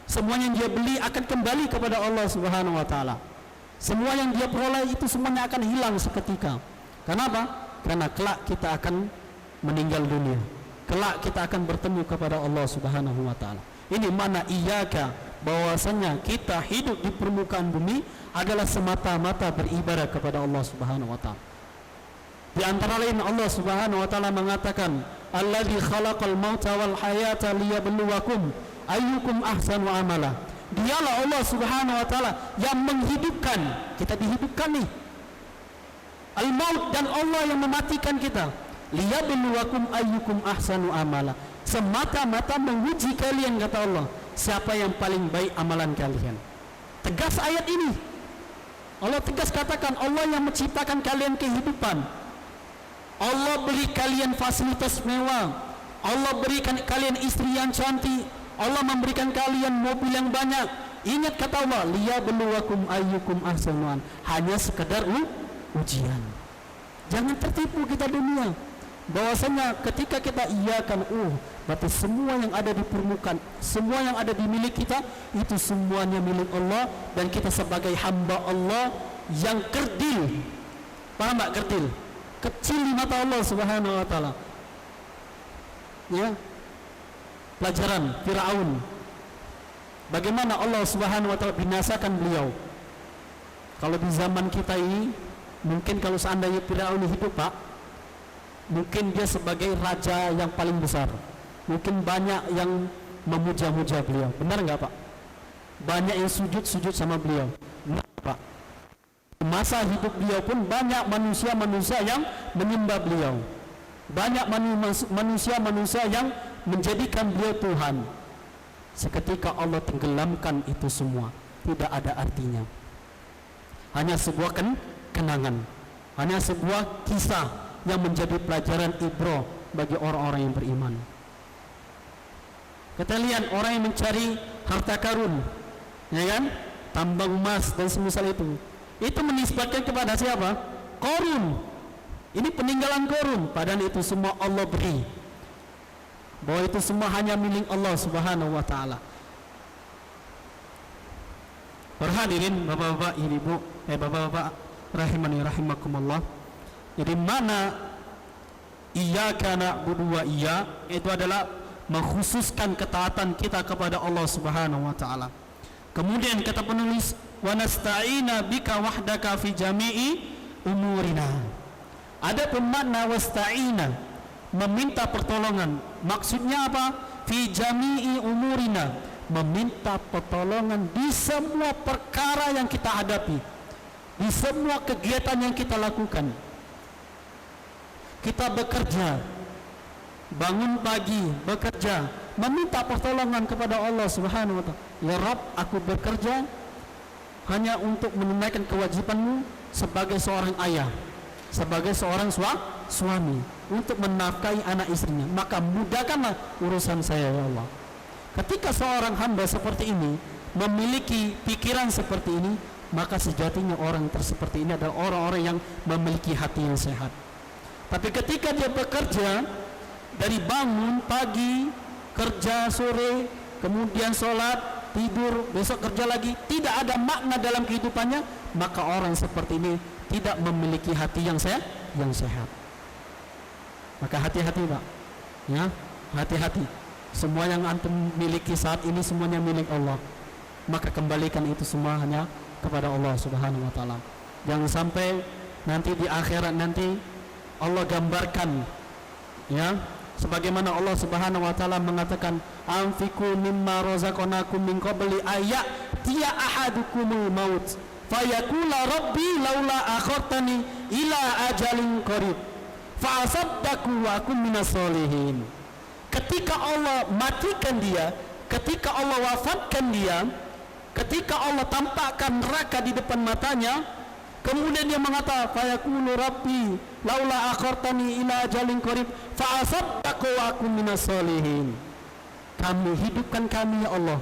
semua yang dia beli akan kembali kepada Allah Subhanahu wa taala. Semua yang dia peroleh itu semuanya akan hilang seketika. Kenapa? Karena kelak kita akan meninggal dunia. Kelak kita akan bertemu kepada Allah Subhanahu wa taala. Ini mana iyyaka, bahwasanya kita hidup di permukaan bumi adalah semata-mata beribadah kepada Allah Subhanahu wa taala. Di antara lain Allah Subhanahu wa taala mengatakan, "Alladzi khalaqal mauta wal hayata liyabluwakum ayyukum ahsanu amala." Dialah Allah Subhanahu wa taala yang menghidupkan, kita dihidupkan nih. Al-maut, dan Allah yang mematikan kita. Liyabluwakum ayyukum ahsanu amala. Semata-mata menguji kalian, kata Allah, siapa yang paling baik amalan kalian. Tegas ayat ini. Allah tegas katakan, Allah yang menciptakan kalian kehidupan. Allah beri kalian fasilitas mewah. Allah berikan kalian istri yang cantik. Allah memberikan kalian mobil yang banyak. Ingat kata Allah, liyabluwakum ayyukum ahsanu amala. Hanya sekedar ujian. Jangan tertipu kita dunia. Bahwasanya ketika kita iyakan, berarti semua yang ada di permukaan, semua yang ada di milik kita itu semuanya milik Allah, dan kita sebagai hamba Allah yang kerdil. Paham enggak kerdil? Kecil di mata Allah Subhanahu wa taala. Ya. Pelajaran Firaun, bagaimana Allah Subhanahu wa taala binasakan beliau. Kalau di zaman kita ini, mungkin kalau seandainya Firaun hidup, Pak, mungkin dia sebagai raja yang paling besar. Mungkin banyak yang memuja-muja beliau. Benar nggak, Pak? Banyak yang sujud-sujud sama beliau. Benar, Pak? Masa hidup beliau pun banyak manusia-manusia yang menyembah beliau. Banyak manusia-manusia yang menjadikan beliau Tuhan. Seketika Allah tenggelamkan itu semua, tidak ada artinya. Hanya sebuah kenangan, hanya sebuah kisah yang menjadi pelajaran ibrah bagi orang-orang yang beriman. Kita lihat orang yang mencari harta karun, ya kan, tambang emas dan semisal itu menisbatkan kepada siapa? Qarun. Ini peninggalan Qarun, padahal itu semua Allah beri. Bahwa itu semua hanya milik Allah Subhanahu wa taala. Berhadirin bapak-bapak, ibu, bapak-bapak rahimani rahimakumullah. Jadi mana iyyaka na'budu wa itu adalah mengkhususkan ketaatan kita kepada Allah Subhanahu wa taala. Kemudian kata penulis, wa nasta'ina bika wahdaka fi jami'i umurina. Adapun makna wasta'ina, meminta pertolongan, maksudnya apa? Fi jami'i umurina, meminta pertolongan di semua perkara yang kita hadapi, di semua kegiatan yang kita lakukan. Kita bekerja, bangun pagi, bekerja, meminta pertolongan kepada Allah Subhanahu wa Ta'ala. Ya Rabb, aku bekerja hanya untuk menunaikan kewajibanmu sebagai seorang ayah, sebagai seorang suami, untuk menafkahi anak istrinya, maka mudahkanlah urusan saya ya Allah. Ketika seorang hamba seperti ini memiliki pikiran seperti ini, maka sejatinya orang seperti ini adalah orang-orang yang memiliki hati yang sehat. Tapi ketika dia bekerja dari bangun pagi, kerja sore, kemudian sholat, tidur, besok kerja lagi, tidak ada makna dalam kehidupannya, maka orang seperti ini tidak memiliki hati yang sehat. Maka hati-hati Pak, ya, hati-hati. Semua yang antum miliki saat ini semuanya milik Allah. Maka kembalikan itu semua hanya kepada Allah Subhanahu wa Ta'ala. Jangan sampai nanti di akhirat nanti Allah gambarkan, ya, sebagaimana Allah Subhanahu wa Ta'ala mengatakan, anfiqu mimma razaqnakum min qabli ayatiya ahadukumul maut fayaqula rabbi laula akhartani ila ajalin qarib fa asaddaqu wa akum minas solihin. Ketika Allah matikan dia, ketika Allah wafatkan dia, ketika Allah tampakkan neraka di depan matanya, kemudian dia mengatakan fayaqulu rabbi laula akhartani ila ajalin qarib fa asaddaqu wa akum minas solihin. Kami hidupkan kami ya Allah,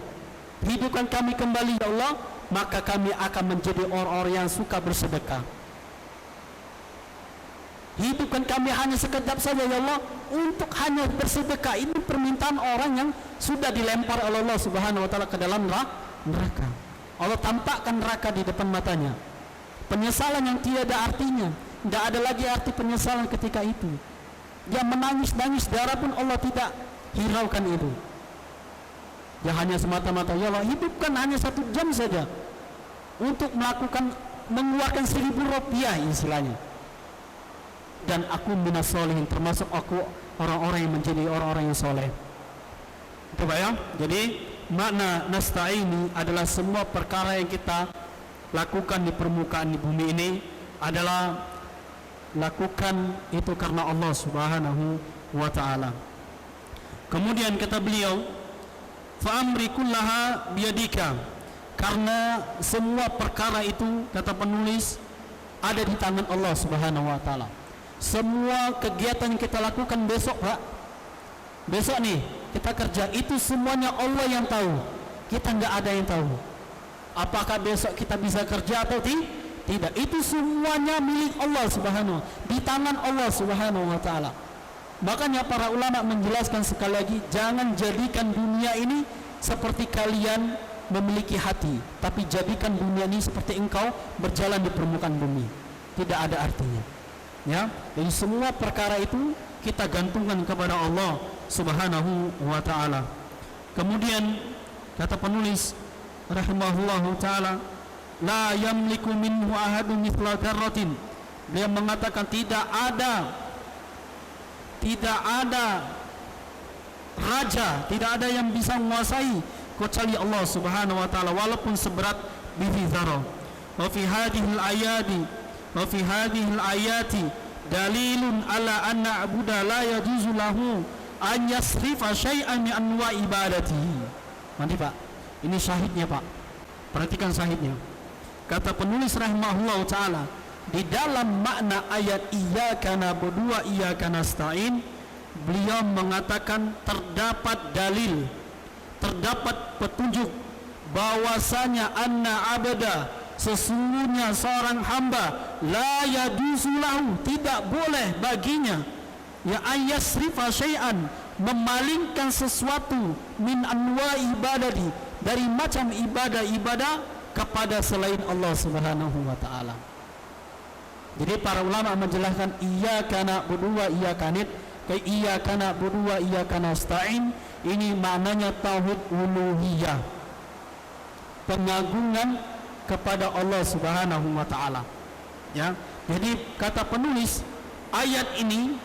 hidupkan kami kembali ya Allah, maka kami akan menjadi orang-orang yang suka bersedekah. Hidupkan kami hanya sekejap saja ya Allah, untuk hanya bersedekah. Ini permintaan orang yang sudah dilempar oleh Allah Subhanahu wa Ta'ala ke dalam neraka. Allah tampakkan neraka di depan matanya, penyesalan yang tiada artinya. Tidak ada lagi arti penyesalan ketika itu. Dia menangis-nangis darah pun Allah tidak hiraukan itu. Dia hanya semata-mata ya Allah, hidupkan hanya 1 jam saja untuk mengeluarkan 1.000 rupiah istilahnya, dan aku minas solihin, termasuk aku orang-orang yang menjadi orang-orang yang soleh. Itu Pak ya. Jadi makna nasta'ini adalah semua perkara yang kita lakukan di permukaan di bumi ini adalah lakukan itu karena Allah Subhanahu wa Ta'ala. Kemudian kata beliau, fa amri kullaha biyadika, karena semua perkara itu, kata penulis, ada di tangan Allah Subhanahu wa Ta'ala. Semua kegiatan yang kita lakukan besok Pak, besok nih kita kerja, itu semuanya Allah yang tahu, kita nggak ada yang tahu. Apakah besok kita bisa kerja atau tidak, itu semuanya milik Allah Subhanahu, di tangan Allah Subhanahu wa Ta'ala. Makanya para ulama menjelaskan sekali lagi, jangan jadikan dunia ini seperti kalian memiliki hati, tapi jadikan dunia ini seperti engkau berjalan di permukaan bumi. Tidak ada artinya, ya. Jadi semua perkara itu kita gantungkan kepada Allah Subhanahu wa Ta'ala. Kemudian kata penulis rahimahullahu ta'ala, la yamliku minhu ahadun mithla dzarratin. Dia mengatakan tidak ada raja, tidak ada yang bisa menguasai kecuali Allah Subhanahu wa Ta'ala, walaupun seberat biji zarah. Wa fi hadhihi al-ayati dalilun ala anna abuda la yajuzu lahu an yasrifa syai'an min anwa ibadatihi. Nanti Pak, ini syahidnya Pak, perhatikan syahidnya. Kata penulis rahimahullah ta'ala, di dalam makna ayat iyyaka na'budu wa iyyaka nasta'in, beliau mengatakan terdapat dalil, terdapat petunjuk bahwasanya anna abada, sesungguhnya seorang hamba, la yaduzulahu, tidak boleh baginya, ya ayyasrifa syai'an, memalingkan sesuatu, min anwa ibadati, dari macam ibadah-ibadah kepada selain Allah Subhanahu wa Ta'ala. Jadi para ulama menjelaskan iyyaka na'budu wa iyyaka nasta'in, ini maknanya tauhid uluhiyah, pengagungan kepada Allah Subhanahu wa Ta'ala. Ya, jadi kata penulis ayat ini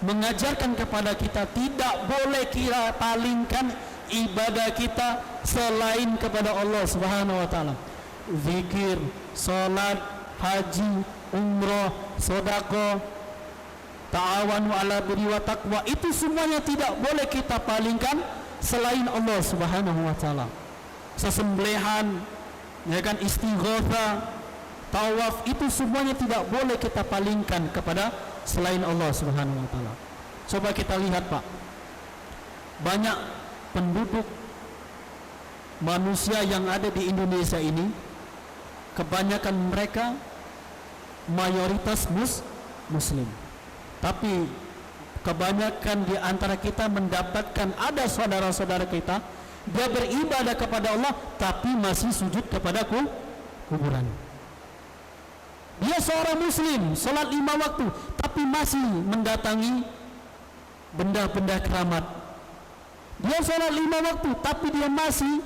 mengajarkan kepada kita tidak boleh kita palingkan ibadah kita selain kepada Allah Subhanahu wa taala. Zikir, salat, haji, umrah, sedekah, ta'awanu 'ala birri wa taqwa, itu semuanya tidak boleh kita palingkan selain Allah Subhanahu wa taala. Sesembelihan, ya kan, istighatsah, tawaf, itu semuanya tidak boleh kita palingkan kepada selain Allah Subhanahu wa taala. Coba kita lihat, Pak. Banyak penduduk manusia yang ada di Indonesia ini, kebanyakan mereka mayoritas muslim. Tapi kebanyakan di antara kita mendapatkan ada saudara-saudara kita, dia beribadah kepada Allah tapi masih sujud kepada kuburan. Dia seorang muslim, salat 5 waktu, tapi masih mendatangi benda-benda keramat. Dia salat 5 waktu, tapi dia masih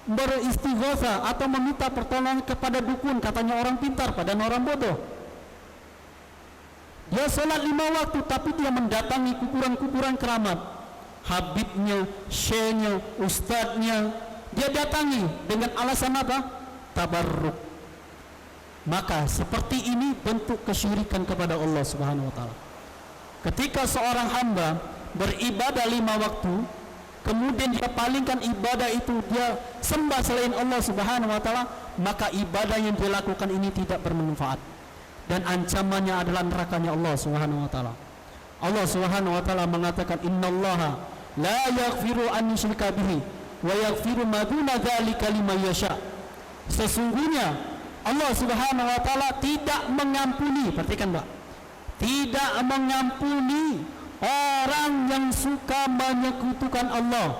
beristighatsah atau meminta pertolongan kepada dukun, katanya orang pintar padahal orang bodoh. Dia salat 5 waktu, tapi dia mendatangi kuburan-kuburan keramat. Habibnya, syekhnya, ustadznya, dia datangi dengan alasan apa? Tabarruk. Maka seperti ini bentuk kesyirikan kepada Allah Subhanahu wa taala. Ketika seorang hamba beribadah 5 waktu, kemudian dia palingkan ibadah itu, dia sembah selain Allah Subhanahu wa taala, maka ibadah yang dia lakukan ini tidak bermanfaat dan ancamannya adalah nerakanya Allah Subhanahu wa taala. Allah Subhanahu wa taala mengatakan, innallaha la yaghfiru an yushrika bihi wa yaghfiru ma duna dzalika liman yasha. Sesungguhnya Allah Subhanahu wa taala tidak mengampuni, perhatikan Pak, tidak mengampuni orang yang suka menyekutukan Allah,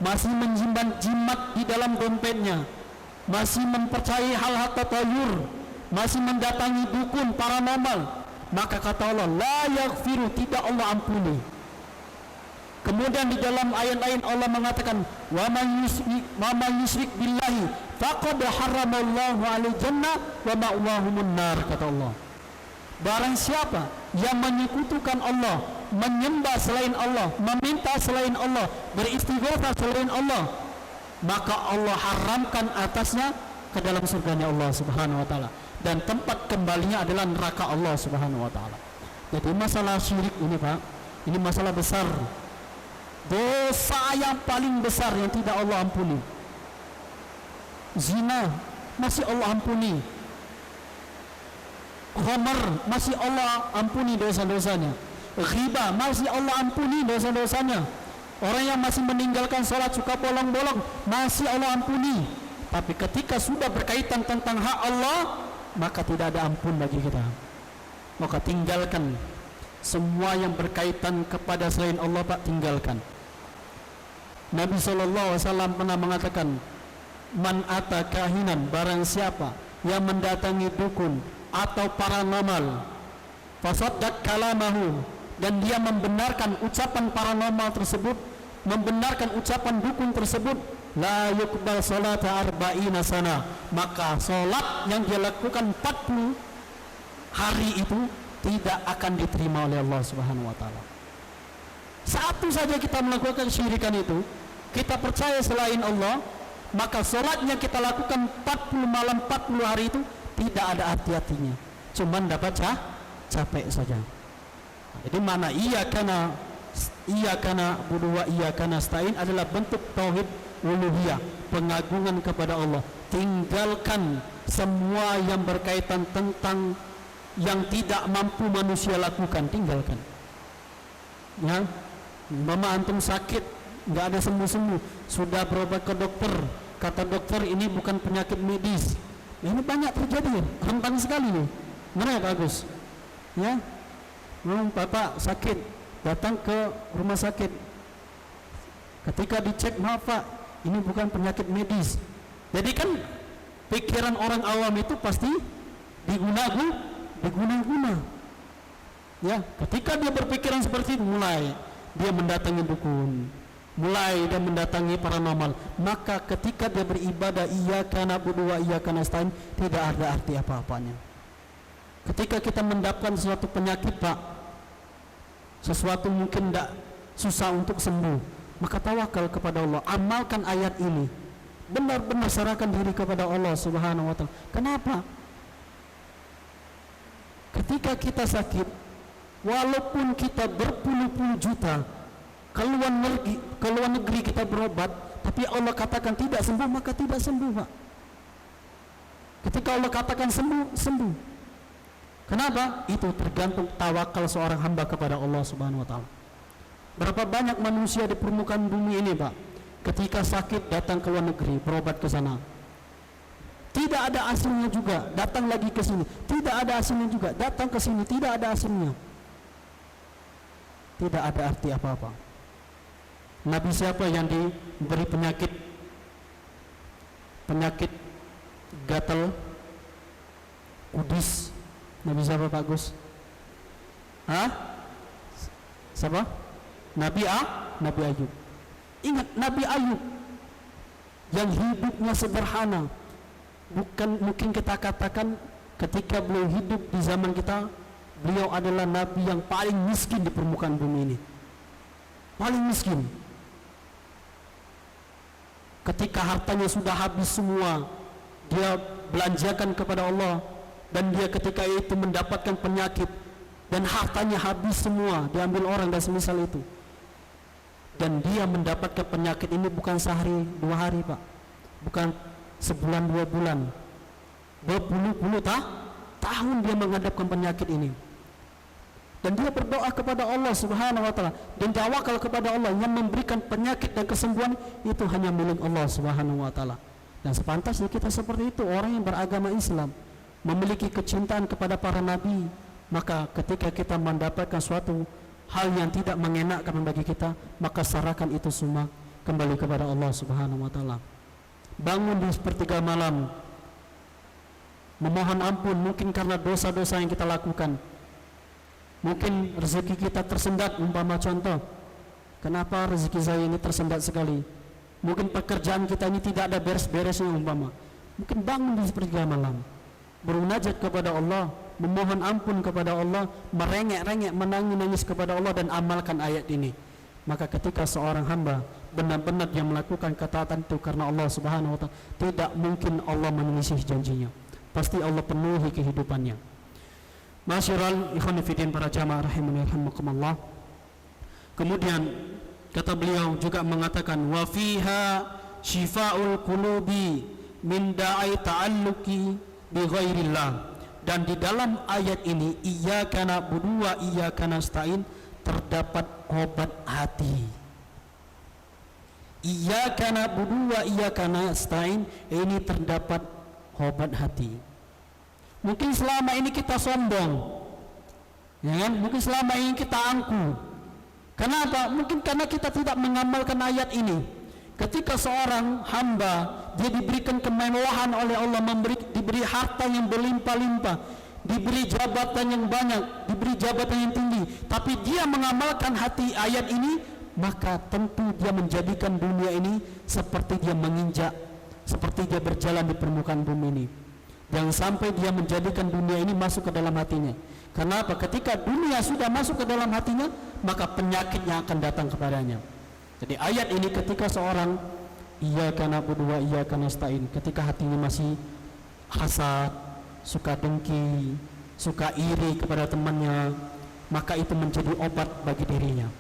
masih menyimpan jimat di dalam dompetnya, masih mempercayai hal-hal tatayur, masih mendatangi dukun paranormal, maka kata Allah, la yaghfiru, tidak Allah ampuni. Kemudian di dalam ayat-ayat Allah mengatakan, wa man yusyrik billahi faqad haramallahu 'alaihi jannah wa ma'wahumun nar, kata Allah. Barang siapa yang menyekutukan Allah, menyembah selain Allah, meminta selain Allah, beristighatsah selain Allah, maka Allah haramkan atasnya ke dalam surganya Allah Subhanahu wa taala, dan tempat kembalinya adalah neraka Allah Subhanahu wa taala. Jadi masalah syirik ini, Pak, ini masalah besar. Dosa yang paling besar yang tidak Allah ampuni. Zina masih Allah ampuni. Khamar masih Allah ampuni dosa-dosanya. Ghibah masih Allah ampuni dosa-dosanya. Orang yang masih meninggalkan sholat, suka bolong-bolong, masih Allah ampuni. Tapi ketika sudah berkaitan tentang hak Allah, maka tidak ada ampun bagi kita. Maka tinggalkan semua yang berkaitan kepada selain Allah, Pak, tinggalkan. Nabi SAW pernah mengatakan, man ata kahinan, barang siapa yang mendatangi dukun atau paranormal, fasaddaq kalamahu, dan dia membenarkan ucapan paranormal tersebut, membenarkan ucapan dukun tersebut, la yuqbal salata arba'ina sana, maka salat yang dia lakukan 40 hari itu tidak akan diterima oleh Allah Subhanahu wa taala. Satu saja kita melakukan syirikan itu, kita percaya selain Allah, maka salatnya kita lakukan 40 malam 40 hari itu tidak ada hati-hatinya, cuman dapat capek saja. Jadi mana iya kana budu wa iya kana stain adalah bentuk tauhid uluhiyah, pengagungan kepada Allah. Tinggalkan semua yang berkaitan tentang yang tidak mampu manusia lakukan, tinggalkan. Ya, mama antum sakit, nggak ada sembuh-sembuh, sudah berobat ke dokter, kata dokter ini bukan penyakit medis. Nah, ini banyak terjadi, rentan sekali nih. Mana ya Pak Agus? Ya, Bapak sakit, datang ke rumah sakit. Ketika dicek, maaf Pak, ini bukan penyakit medis. Jadi kan pikiran orang awam itu pasti diguna-guna. Ya, ketika dia berpikiran seperti itu, mulai dia mendatangi dukun, mulai dia mendatangi paranormal, maka ketika dia beribadah iyyaka na'budu wa iyyaka nasta'in, tidak ada arti apa-apanya. Ketika kita mendapatkan suatu penyakit Pak, sesuatu mungkin tidak susah untuk sembuh, maka tawakal kepada Allah, amalkan ayat ini, benar-benar serahkan diri kepada Allah Subhanahu wa Ta'ala. Kenapa? Ketika kita sakit, walaupun kita berpuluh-puluh juta ke luar negeri kita berobat, tapi Allah katakan tidak sembuh, maka tidak sembuh Pak. Ketika Allah katakan sembuh, sembuh. Kenapa? Itu tergantung tawakal seorang hamba kepada Allah Subhanahu wa Ta'ala. Berapa banyak manusia di permukaan bumi ini Pak, ketika sakit datang ke luar negeri berobat ke sana, tidak ada hasilnya juga, datang lagi ke sini, tidak ada hasilnya juga, datang ke sini, tidak ada hasilnya, tidak ada arti apa-apa. Nabi siapa yang diberi penyakit gatal kudis? Nabi siapa Pak Gus? Siapa? Nabi Ayub. Ingat Nabi Ayub yang hidupnya sederhana. Bukan mungkin kita katakan ketika beliau hidup di zaman kita, beliau adalah nabi yang paling miskin di permukaan bumi ini. Paling miskin. Ketika hartanya sudah habis semua, dia belanjakan kepada Allah, dan dia ketika itu mendapatkan penyakit dan hartanya habis semua, diambil orang dan semisal itu, dan dia mendapatkan penyakit ini bukan sehari dua hari Pak, bukan sebulan dua bulan, berpuluh-puluh tahun dia menghadapkan penyakit ini, dan dia berdoa kepada Allah Subhanahu wa Ta'ala dan tawakal kepada Allah yang memberikan penyakit dan kesembuhan itu hanya milik Allah Subhanahu wa Ta'ala. Dan sepantasnya kita seperti itu, orang yang beragama Islam, memiliki kecintaan kepada para nabi, maka ketika kita mendapatkan suatu hal yang tidak mengenakkan bagi kita, maka serahkan itu semua kembali kepada Allah Subhanahu wa Ta'ala. Bangun di sepertiga malam, memohon ampun mungkin karena dosa-dosa yang kita lakukan. Mungkin rezeki kita tersendat, umpama contoh, kenapa rezeki saya ini tersendat sekali? Mungkin pekerjaan kita ini tidak ada beres-beresnya umpama. Mungkin bangun di sepertiga malam, bermunajat kepada Allah, memohon ampun kepada Allah, merengek-rengek, menangis-nangis kepada Allah, dan amalkan ayat ini. Maka ketika seorang hamba benar-benar dia melakukan ketaatan itu karena Allah Subhanahu wa Ta'ala, tidak mungkin Allah menyelisih janjinya, pasti Allah penuhi kehidupannya. Masyiral ikhwan fillah para jamaah rahimani rahimakumullah. Kemudian kata beliau juga mengatakan, wa fiha syifa'ul qulubi min da'i ta'alluqi bi ghairillah. Dan di dalam ayat ini, iyyaka na'budu wa iyyaka nasta'in, terdapat obat hati. Iyyaka na'budu wa iyyaka nasta'in, ini terdapat obat hati. Mungkin selama ini kita sombong, ya kan? Mungkin selama ini kita angkuh. Kenapa? Mungkin karena kita tidak mengamalkan ayat ini. Ketika seorang hamba dia diberikan kemewahan oleh Allah, diberi harta yang berlimpah-limpah, diberi jabatan yang banyak, diberi jabatan yang tinggi, tapi dia mengamalkan hati ayat ini, maka tentu dia menjadikan dunia ini seperti dia menginjak, seperti dia berjalan di permukaan bumi ini. Jangan sampai dia menjadikan dunia ini masuk ke dalam hatinya. Kenapa? Ketika dunia sudah masuk ke dalam hatinya, maka penyakitnya akan datang kepadanya. Jadi ayat ini ketika seorang iyyaka na'budu wa iyyaka nasta'in, ketika hatinya masih hasad, suka dengki, suka iri kepada temannya, maka itu menjadi obat bagi dirinya.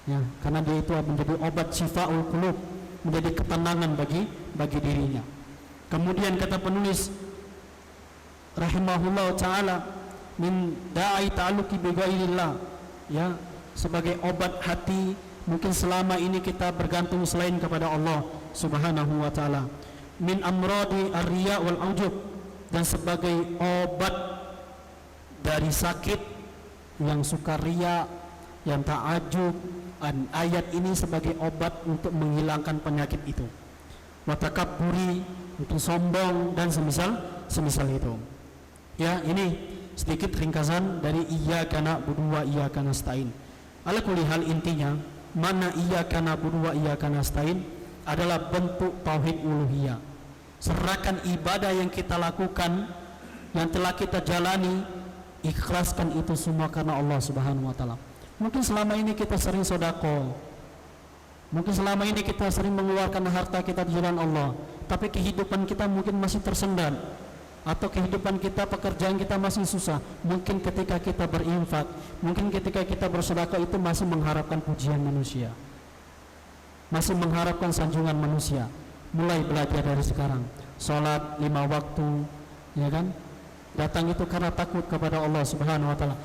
Ya, karena dia itu menjadi obat syifa'ul qulub, menjadi ketenangan bagi dirinya. Kemudian kata penulis rahimahullah ta'ala, min da'i ta'alluqi bi ghairillah, ya, sebagai obat hati. Mungkin selama ini kita bergantung selain kepada Allah Subhanahu wa ta'ala. Min amradi ar-riya wal ujub, dan sebagai obat dari sakit yang suka riya, yang ta'ajub. Dan ayat ini sebagai obat untuk menghilangkan penyakit itu. Wa takabburi, untuk sombong dan semisal itu. Ya, ini sedikit ringkasan dari iyyaka na'budu wa iyyaka nasta'in. Ala kulli hal, intinya mana iyyaka na'budu wa iyyaka nasta'in adalah bentuk tauhid uluhiyah. Serahkan ibadah yang kita lakukan yang telah kita jalani, ikhlaskan itu semua karena Allah Subhanahu wa taala. Mungkin selama ini kita sering sedekah, mungkin selama ini kita sering mengeluarkan harta kita di jalan Allah, tapi kehidupan kita mungkin masih tersendat, atau kehidupan kita, pekerjaan kita masih susah. Mungkin ketika kita berinfak, mungkin ketika kita bersedekah itu masih mengharapkan pujian manusia, masih mengharapkan sanjungan manusia. Mulai belajar dari sekarang, sholat 5 waktu, ya kan? Datang itu karena takut kepada Allah Subhanahu wa taala.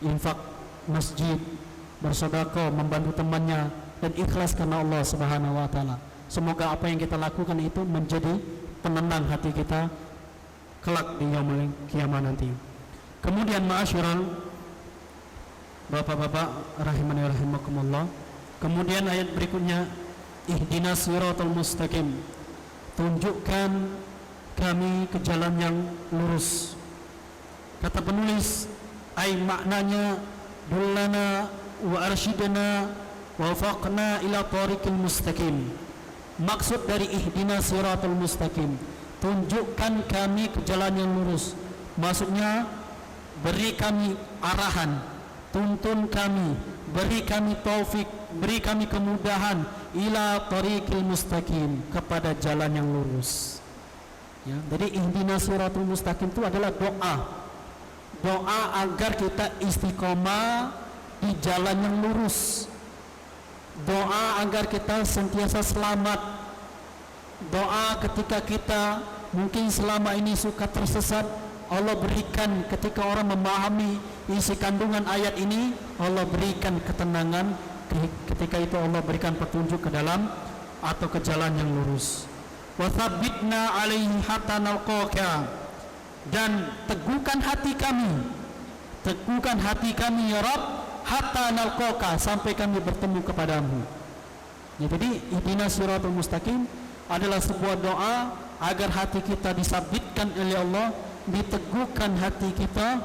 Infak masjid, bersedekah, membantu temannya, dan ikhlas karena Allah Subhanahu wa taala. Semoga apa yang kita lakukan itu menjadi penenang hati kita kelak di yaumul kiamat nanti. Kemudian ma'asyiral bapak-bapak rahimani rahimakumullah, kemudian ayat berikutnya, ihdinas siratal mustaqim, tunjukkan kami ke jalan yang lurus. Kata penulis, ay maknanya dullana wa arsyidna wa wafaqna ila tariqil mustaqim. Maksud dari ihdinas siratal mustaqim, tunjukkan kami ke jalan yang lurus. Maksudnya beri kami arahan, tuntun kami, beri kami taufik, beri kami kemudahan ila tariqil mustaqim, kepada jalan yang lurus. Ya, jadi ihdinas siratal mustaqim itu adalah doa agar kita istiqomah di jalan yang lurus, doa agar kita sentiasa selamat, doa ketika kita mungkin selama ini suka tersesat, Allah berikan ketika orang memahami isi kandungan ayat ini, Allah berikan ketenangan, ketika itu Allah berikan petunjuk ke dalam atau ke jalan yang lurus. Wa tsabbitna 'alaihi hatta nalqaka, dan teguhkan hati kami ya Rabb, hatta nalqaka, sampai kami bertemu kepadamu. Ya, jadi ihdinas siratal mustaqim adalah sebuah doa agar hati kita disabitkan oleh Allah, diteguhkan hati kita,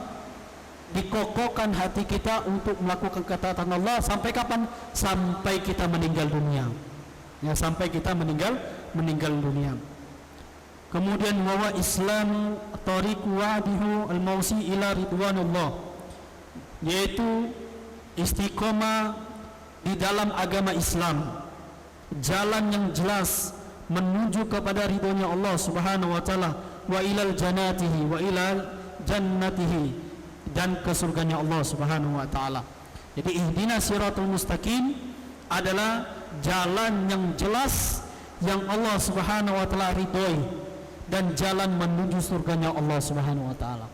dikokohkan hati kita untuk melakukan ketaatan Allah. Sampai kapan? Sampai kita meninggal dunia. Ya, sampai kita meninggal dunia. Kemudian wa Islam tariqu wa'dihu al-mausi ila ridwanullah, yaitu istiqomah di dalam agama Islam, jalan yang jelas menuju kepada ridhonya Allah Subhanahu wa taala, wa ilal jannatihi wa ilal jannatihi, dan ke surganya Allah Subhanahu wa taala. Jadi ihdinas siratal mustaqim adalah jalan yang jelas yang Allah Subhanahu wa taala ridhoi, dan jalan menuju surganya Allah Subhanahu wa taala.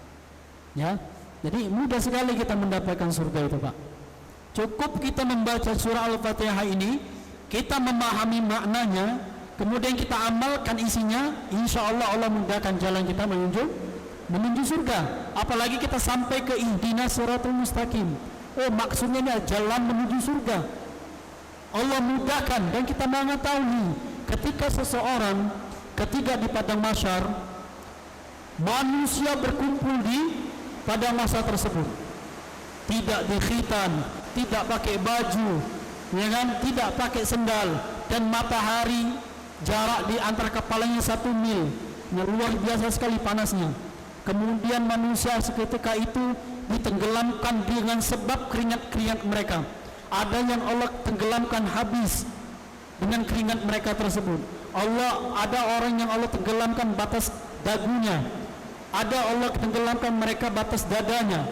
Ya. Jadi mudah sekali kita mendapatkan surga itu, Pak. Cukup kita membaca surah Al-Fatihah ini, kita memahami maknanya, kemudian kita amalkan isinya, insya Allah Allah mudahkan jalan kita menuju surga. Apalagi kita sampai ke ihdinas siratal mustaqim. Oh, maksudnya ini jalan menuju surga. Allah mudahkan, dan kita mengetahui ketika seseorang ketika di padang mahsyar, manusia berkumpul di padang mahsyar tersebut, tidak dikhitan, tidak pakai baju, ya kan, tidak pakai sendal, dan matahari jarak di antara kepalanya 1 mil, luar biasa sekali panasnya. Kemudian manusia seketika itu ditenggelamkan dengan sebab keringat mereka. Ada yang Allah tenggelamkan habis dengan keringat mereka tersebut. Ada orang yang Allah tenggelamkan batas dagunya, ada Allah tenggelamkan mereka batas dadanya,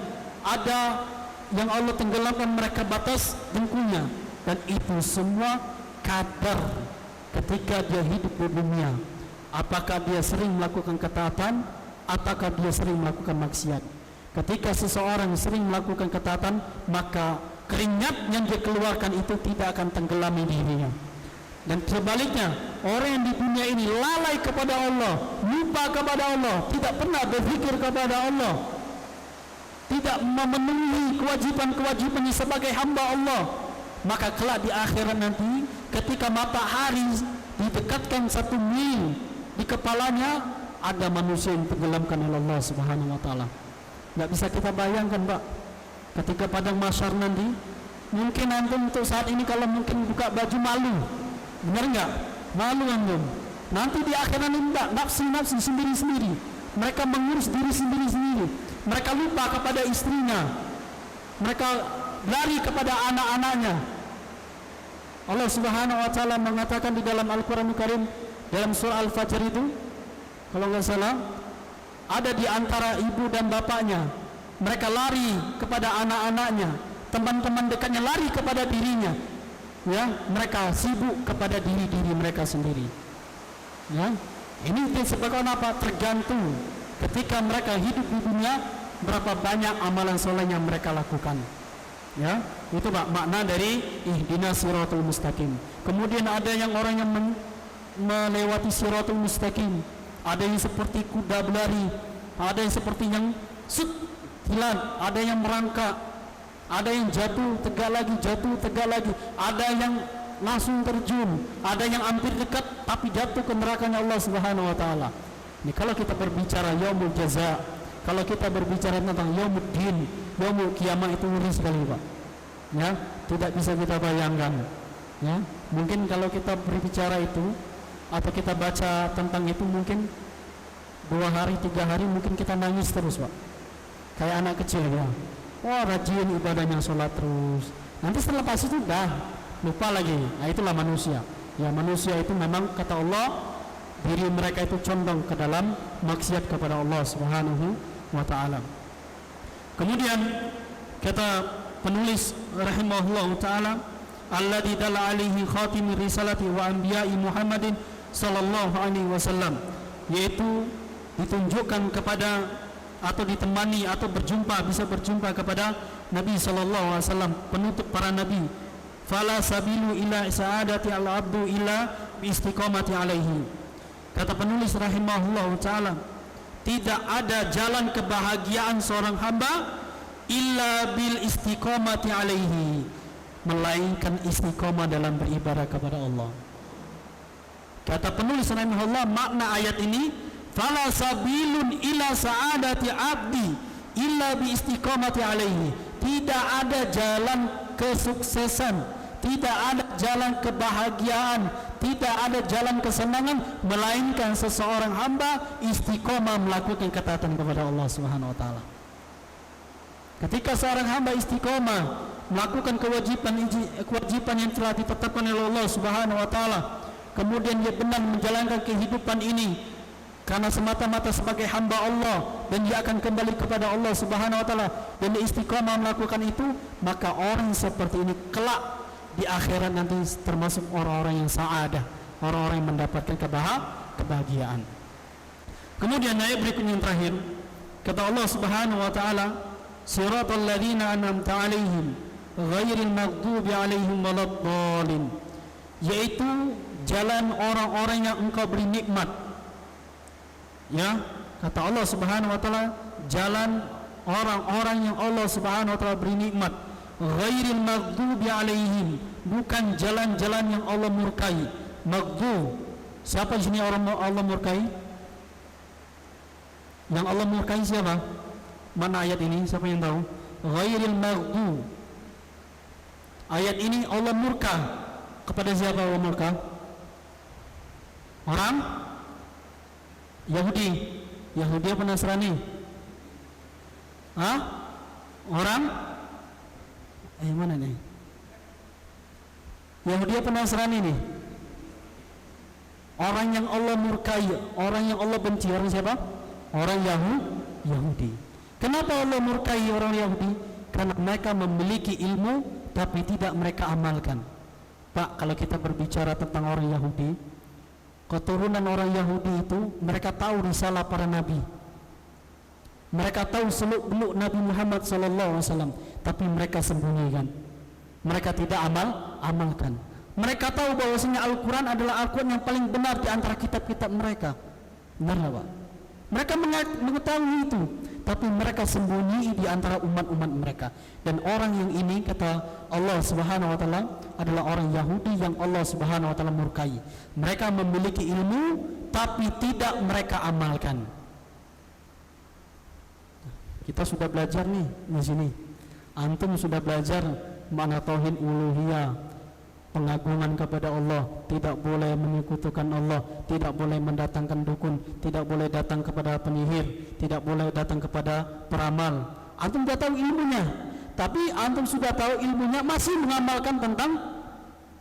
ada yang Allah tenggelamkan mereka batas dengkulnya. Dan itu semua kadar ketika dia hidup di dunia, apakah dia sering melakukan ketaatan ataukah dia sering melakukan maksiat. Ketika seseorang sering melakukan ketaatan, maka keringat yang dia keluarkan itu tidak akan tenggelami dirinya. Dan sebaliknya, orang yang di dunia ini lalai kepada Allah, lupa kepada Allah, tidak pernah berpikir kepada Allah, tidak memenuhi kewajiban-kewajibannya sebagai hamba Allah, maka kelak di akhirat nanti ketika matahari didekatkan 1 mil di kepalanya, ada manusia yang tenggelamkan oleh Allah Subhanahu wa taala. Nggak bisa kita bayangkan, Pak, ketika padang mahsyar nanti, mungkin antum untuk saat ini kalau mungkin buka baju malu, benar nggak? Malu antum. Nanti di akhirat ini nafsi sendiri-sendiri. mereka mengurus diri sendiri. Mereka lupa kepada istrinya, mereka lari kepada anak-anaknya. Allah Subhanahu wa taala mengatakan di dalam Al-Qur'anul Karim dalam surah Al-Fajr itu, kalau nggak salah, ada di antara ibu dan bapaknya, mereka lari kepada anak-anaknya, teman-teman dekatnya lari kepada dirinya, ya, mereka sibuk kepada diri mereka sendiri, ya. Ini disebabkan apa? Tergantung ketika mereka hidup di dunia, berapa banyak amalan soleh yang mereka lakukan, ya. Itu makna dari ihdinas siratal mustaqim. Kemudian ada yang orang yang melewati siratal mustaqim, ada yang seperti kuda berlari, ada yang seperti yang hilang, ada yang merangkak, ada yang jatuh tegak lagi, ada yang langsung terjun, ada yang hampir dekat tapi jatuh ke nerakanya Allah Subhanahu wa taala. Ini kalau kita berbicara yaumul jaza, kalau kita berbicara tentang yaumuddin, yaumul kiamat, itu ngeri sekali, Pak. Ya, tidak bisa kita bayangkan. Ya, mungkin kalau kita berbicara itu atau kita baca tentang itu, mungkin 2 hari 3 hari mungkin kita nangis terus, Pak. Kayak anak kecil, ya. Wah, rajin ibadahnya, sholat terus. Nanti setelah pas itu dah lupa lagi. Nah, itulah manusia. Ya, manusia itu memang kata Allah, diri mereka itu condong ke dalam maksiat kepada Allah Subhanahu wa taala. Kemudian kata penulis rahimahullah taala, alladzi dalla alaihi khatimir risalati wa anbiya'i Muhammadin sallallahu alaihi wasallam, yaitu ditunjukkan kepada atau ditemani atau bisa berjumpa kepada Nabi sallallahu alaihi wasallam, penutup para nabi. Fala sabilu ila sa'adati al-abdu illa bi istiqamati alaihi. Kata penulis rahimahullah taala, tidak ada jalan kebahagiaan seorang hamba illa bil istiqamati alaihi, melainkan istiqamah dalam beribadah kepada Allah. Kata penulis rahimahullah, makna ayat ini, fala sabilun ila sa'adati abdi illa bi istiqamati alaihi. Tidak ada jalan kesuksesan, tidak ada jalan kebahagiaan, tidak ada jalan kesenangan, melainkan seseorang hamba istiqomah melakukan ketaatan kepada Allah Subhanahu wa taala. Ketika seorang hamba istiqomah melakukan kewajiban yang telah ditetapkan oleh Allah Subhanahu wa taala, kemudian dia benar menjalankan kehidupan ini karena semata-mata sebagai hamba Allah, dan dia akan kembali kepada Allah Subhanahu wa taala, dan dia istiqomah melakukan itu, maka orang seperti ini kelak di akhirat nanti termasuk orang-orang yang sa'adah, orang-orang yang mendapatkan kebahagiaan. Kemudian ayat berikutnya yang terakhir, kata Allah Subhanahu wa taala, siratal ladzina an'amta 'alaihim ghairil maghdubi 'alaihim waladdallin, yaitu jalan orang-orang yang engkau beri nikmat. Ya, kata Allah Subhanahu wa taala, jalan orang-orang yang Allah Subhanahu wa taala beri nikmat. Ghairil maghdubi 'alaihim, bukan jalan-jalan yang Allah murkai. Maghdub, siapa di sini orang Allah murkai? Yang Allah murkai siapa? Mana ayat ini? Siapa yang tahu? Ghairil maghdub. Ayat ini Allah murka kepada siapa? Allah murka orang Yahudi apa Nasrani? Orang mana nih? Yahudi apa Nasrani nih? Orang yang Allah murkai, orang yang Allah benci, orang siapa? Orang Yahudi. Kenapa Allah murkai orang Yahudi? Karena mereka memiliki ilmu tapi tidak mereka amalkan. Pak, kalau kita berbicara tentang orang Yahudi, keturunan orang Yahudi itu, mereka tahu risalah para nabi, mereka tahu seluk-beluk Nabi Muhammad SAW, tapi mereka sembunyikan, mereka tidak amalkan. Mereka tahu bahwasanya Al-Quran adalah Al-Quran yang paling benar di antara kitab-kitab mereka. Benar, Pak? Mereka mengetahui itu, tapi mereka sembunyi di antara umat-umat mereka. Dan orang yang ini, kata Allah Subhanahu wa taala, adalah orang Yahudi yang Allah Subhanahu wa taala murkai. Mereka memiliki ilmu tapi tidak mereka amalkan. Kita sudah belajar nih di sini. Antum sudah belajar makna tauhid uluhiyah, pengagungan kepada Allah, tidak boleh menyekutukan Allah, tidak boleh mendatangkan dukun, tidak boleh datang kepada penyihir, tidak boleh datang kepada peramal. Antum sudah tahu ilmunya, tapi antum sudah tahu ilmunya masih mengamalkan tentang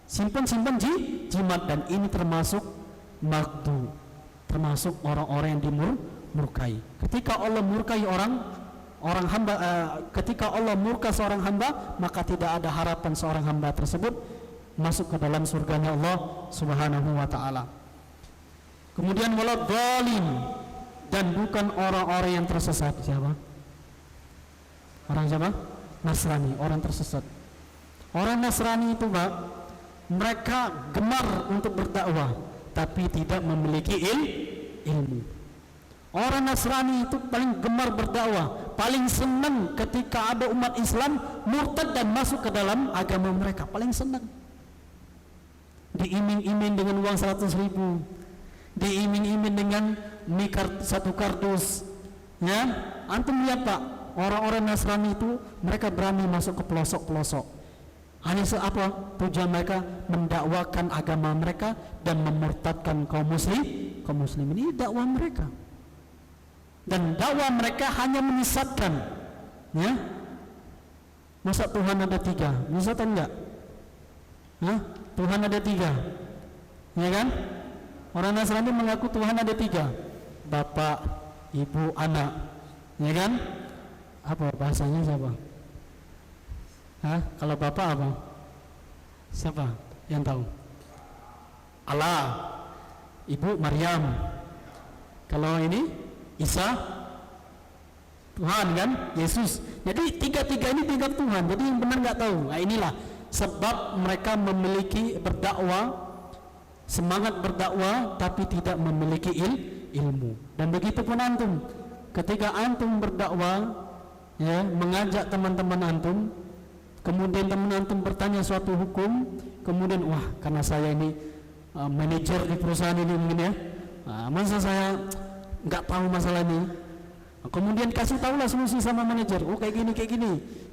simpan jimat, dan ini termasuk magdu, termasuk orang-orang yang dimurkai. Ketika Allah murkai orang hamba, ketika Allah murka seorang hamba, maka tidak ada harapan seorang hamba tersebut masuk ke dalam surganya Allah Subhanahu wa taala. Kemudian wala dhalim, dan bukan orang-orang yang tersesat. Siapa? Orang siapa? Nasrani, orang tersesat. Orang Nasrani itu, Pak, mereka gemar untuk berdakwah tapi tidak memiliki ilmu. Orang Nasrani itu paling gemar berdakwah, paling senang ketika ada umat Islam murtad dan masuk ke dalam agama mereka, paling senang. Diiming-iming dengan uang 100.000, diiming-iming dengan satu kardus. Ya, antum lihat, Pak, orang-orang Nasrani itu mereka berani masuk ke pelosok-pelosok. Hanya apa? Tujuan mereka mendakwakan agama mereka dan memurtadkan kaum muslim. Ini dakwah mereka. Dan dakwah mereka hanya menyesatkan. Ya. Masa Tuhan ada 3? Menyesatkan enggak? Hah? Tuhan ada 3. Ya kan? Orang Nasrani mengaku Tuhan ada 3. Bapak, ibu, anak. Ya kan? Apa bahasanya siapa? Hah? Kalau bapak apa? Siapa yang tahu? Allah. Ibu Maryam. Kalau ini Isa, Tuhan kan? Yesus. Jadi tiga-tiga ini 3 Tuhan. Jadi yang benar nggak tahu. Nah, inilah sebab mereka memiliki berdakwah, semangat berdakwah, tapi tidak memiliki ilmu. Dan begitu pun antum. Ketika antum berdakwah, ya, mengajak teman-teman antum, kemudian teman antum bertanya suatu hukum, kemudian wah, karena saya ini manajer di perusahaan ini mungkin ya, masa saya nggak tahu masalah ini. Kemudian kasih tahulah solusi sama manajer. Oh, kayak gini.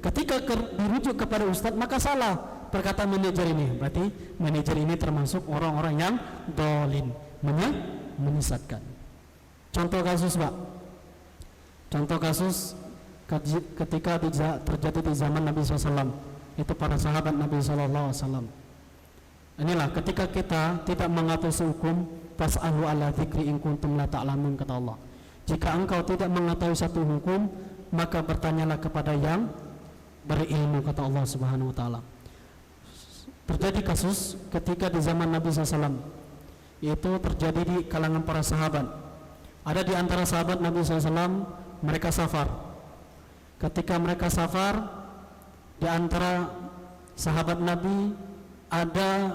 Ketika dirujuk kepada ustadz, maka salah perkataan manajer ini. Berarti manajer ini termasuk orang-orang yang dolin, menyesatkan. Contoh kasus, Pak. Contoh kasus ketika terjadi di zaman Nabi SAW, itu para sahabat Nabi SAW. Inilah ketika kita tidak mengetahui hukum, fas'alu ala dzikri in kuntum la ta'lamun, kata Allah. Jika engkau tidak mengetahui satu hukum, maka bertanyalah kepada yang berilmu, kata Allah Subhanahu wa taala. Terjadi kasus ketika di zaman Nabi SAW, itu terjadi di kalangan para sahabat. Ada di antara sahabat Nabi SAW, mereka safar. Ketika mereka safar, di antara sahabat Nabi ada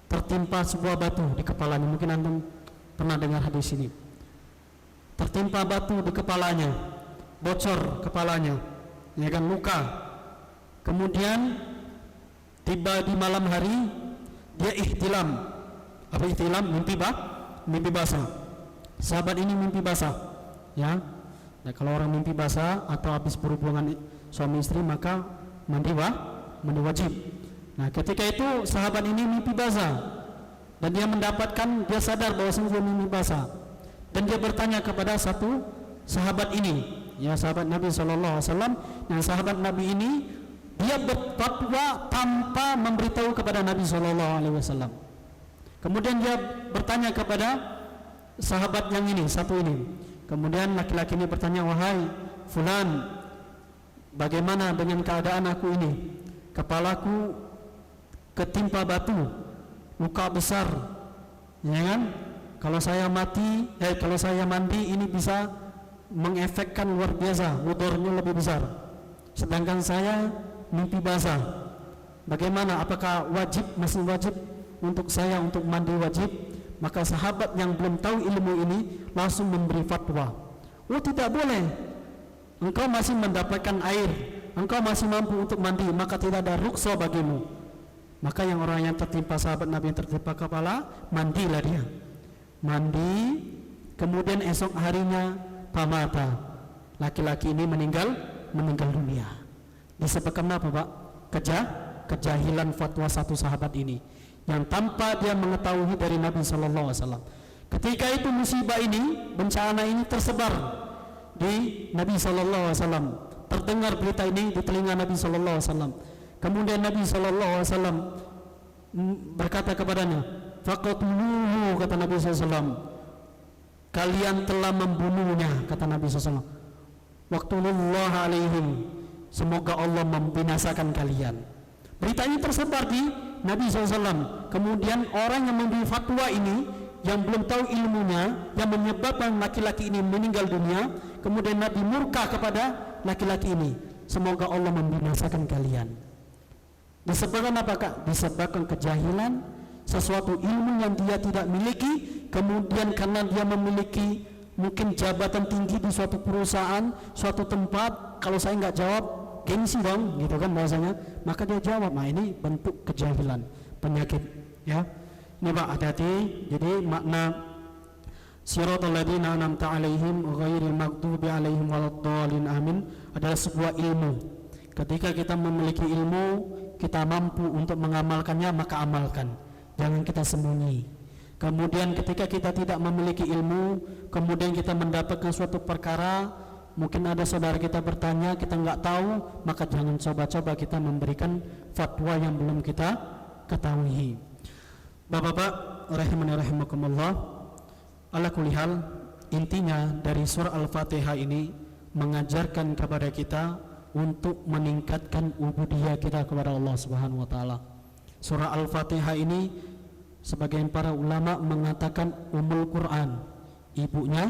tertimpa sebuah batu di kepalanya. Mungkin antum pernah dengar hadis ini. Tertimpa batu di kepalanya, bocor kepalanya, ya kan, luka. Kemudian tiba di malam hari, dia ihtilam. Apa ihtilam? Mimpi basah. Sahabat ini mimpi basah, ya. Nah, kalau orang mimpi basah atau habis berhubungan suami istri, maka mandi wajib. Nah, ketika itu sahabat ini mimpi basah, dan dia sadar bahwa dia mimpi basah, dan dia bertanya kepada satu sahabat ini, ya, sahabat Nabi SAW. Yang sahabat Nabi ini dia berfatwa tanpa memberitahu kepada Nabi SAW. Kemudian dia bertanya kepada sahabat yang ini, satu ini. Kemudian laki-laki ini bertanya, wahai fulan, bagaimana dengan keadaan aku ini? Kepalaku ketimpa batu, luka besar, ya kan? Kalau saya mandi ini bisa mengefekkan luar biasa, mudornya lebih besar. Sedangkan saya mimpi basah. Bagaimana? Apakah masih wajib untuk saya untuk mandi wajib? Maka sahabat yang belum tahu ilmu ini langsung memberi fatwa. Oh, tidak boleh. Engkau masih mendapatkan air, engkau masih mampu untuk mandi, maka tidak ada ruksa bagimu. Maka yang orang yang tertimpa sahabat Nabi yang tertimpa kepala, mandilah dia. Mandi, kemudian esok harinya pamata, laki-laki ini meninggal dunia. Disebabkan apa, Pak? kejahilan fatwa satu sahabat ini yang tanpa dia mengetahui dari Nabi sallallahu alaihi wasallam. Ketika itu musibah ini, bencana ini tersebar di Nabi sallallahu alaihi wasallam. Terdengar berita ini di telinga Nabi sallallahu alaihi wasallam. Kemudian Nabi sallallahu alaihi wasallam berkata kepadanya, "Faqatuluhu," kata Nabi sallallahu alaihi wasallam. "Kalian telah membunuhnya," kata Nabi sallallahu alaihi wasallam. "Waqtulullah alaihim," semoga Allah membinasakan kalian. Berita ini tersebar di Nabi SAW. Kemudian orang yang memberi fatwa ini, yang belum tahu ilmunya, yang menyebabkan laki-laki ini meninggal dunia, kemudian Nabi murka kepada laki-laki ini, semoga Allah membinasakan kalian. Disebabkan apakah? Disebabkan kejahilan, sesuatu ilmu yang dia tidak miliki, kemudian karena dia memiliki mungkin jabatan tinggi di suatu perusahaan, suatu tempat, kalau saya nggak jawab gengsi dong, gitu kan bahasanya, maka dia jawab. Nah, ini bentuk kejahilan, penyakit, ya. Ini Pak, hati-hati. Jadi makna siratal ladzina an'amta 'alaihim ghairil maghdubi 'alaihim waladdallin amin adalah sebuah ilmu. Ketika kita memiliki ilmu, kita mampu untuk mengamalkannya, maka amalkan. Jangan kita sembunyi. Kemudian ketika kita tidak memiliki ilmu, kemudian kita mendapatkan suatu perkara, mungkin ada saudara kita bertanya, kita nggak tahu, maka jangan coba-coba kita memberikan fatwa yang belum kita ketahui. Bapak-bapak rahimani rahimakumullah, ala kulli hal, intinya dari surah Al-Fatihah ini mengajarkan kepada kita untuk meningkatkan ubudiyah kita kepada Allah Subhanahu wa taala. Surah Al-Fatihah ini sebagian para ulama mengatakan Ummul Quran, ibunya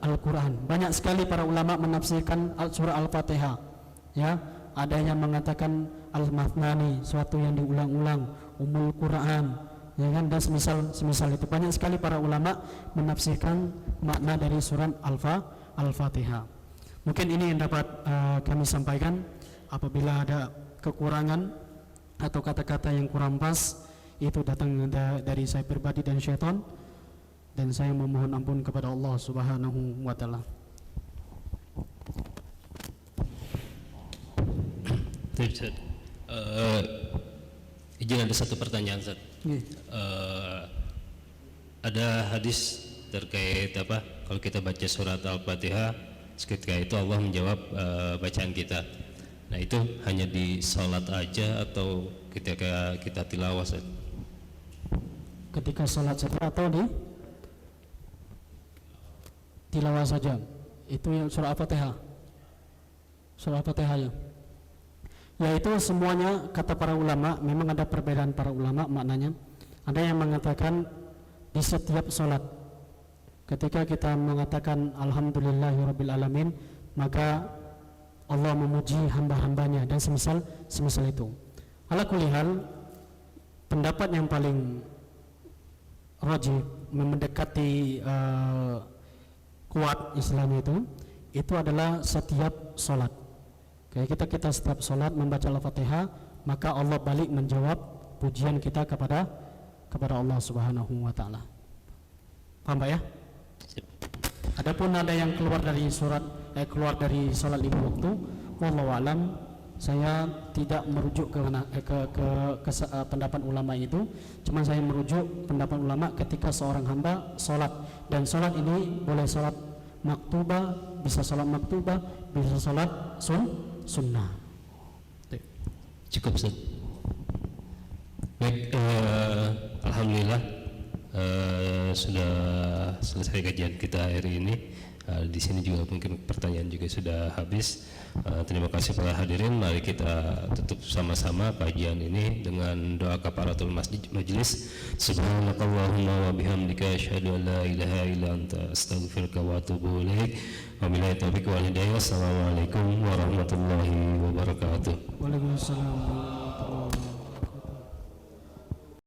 Al-Quran. Banyak sekali para ulama menafsirkan surah Al-Fatihah, ya. Ada yang mengatakan Al-Mathnani, suatu yang diulang-ulang, Ummul Quran, ya kan, dan semisal itu. Banyak sekali para ulama menafsirkan makna dari surah Al-Fatihah. Mungkin ini yang dapat kami sampaikan. Apabila ada kekurangan atau kata-kata yang kurang pas, itu datang dari saya pribadi dan syaitan, dan saya memohon ampun kepada Allah Subhanahu wa taala. Izin ada satu pertanyaan, Ustaz. Ada hadis terkait apa? Kalau kita baca surat Al-Fatihah, ketika itu Allah menjawab bacaan kita. Nah, itu hanya di salat aja atau ketika kita tilawah, Ustaz? Ketika salat saja atau di tilawah saja? Itu yang surah Al-Fatihah. Surah Al-Fatihah ya. Yaitu semuanya kata para ulama, memang ada perbedaan para ulama maknanya. Ada yang mengatakan di setiap salat. Ketika kita mengatakan alhamdulillahirabbil alamin, maka Allah memuji hamba-hambanya dan semisal itu. Ala kulli hal, pendapat yang paling rajih, mendekati kuat istilahnya itu adalah setiap salat. Kayak kita setiap salat membaca Al-Fatihah, maka Allah balik menjawab pujian kita kepada Allah Subhanahu wa taala. Paham Pak ya? Adapun ada yang keluar dari keluar dari salat 5 waktu, wallahu alam, saya tidak merujuk ke pendapat ulama itu, cuma saya merujuk pendapat ulama ketika seorang hamba salat, dan salat ini boleh salat maktubah, bisa salat maktubah, bisa salat sunnah. Cukup, Ustaz. Baik, alhamdulillah sudah selesai kajian kita hari ini. Di sini juga mungkin pertanyaan juga sudah habis. Terima kasih para hadirin. Mari kita tutup sama-sama kajian ini dengan doa kafaratul majlis. Subhanakallahumma wa bihamdika asyhadu an la ilaha illa anta astaghfiruka wa atubu ilaik. Wabillahi taufiq wal hidayah. Wassalamualaikum warahmatullahi wabarakatuh. Waalaikumsalam.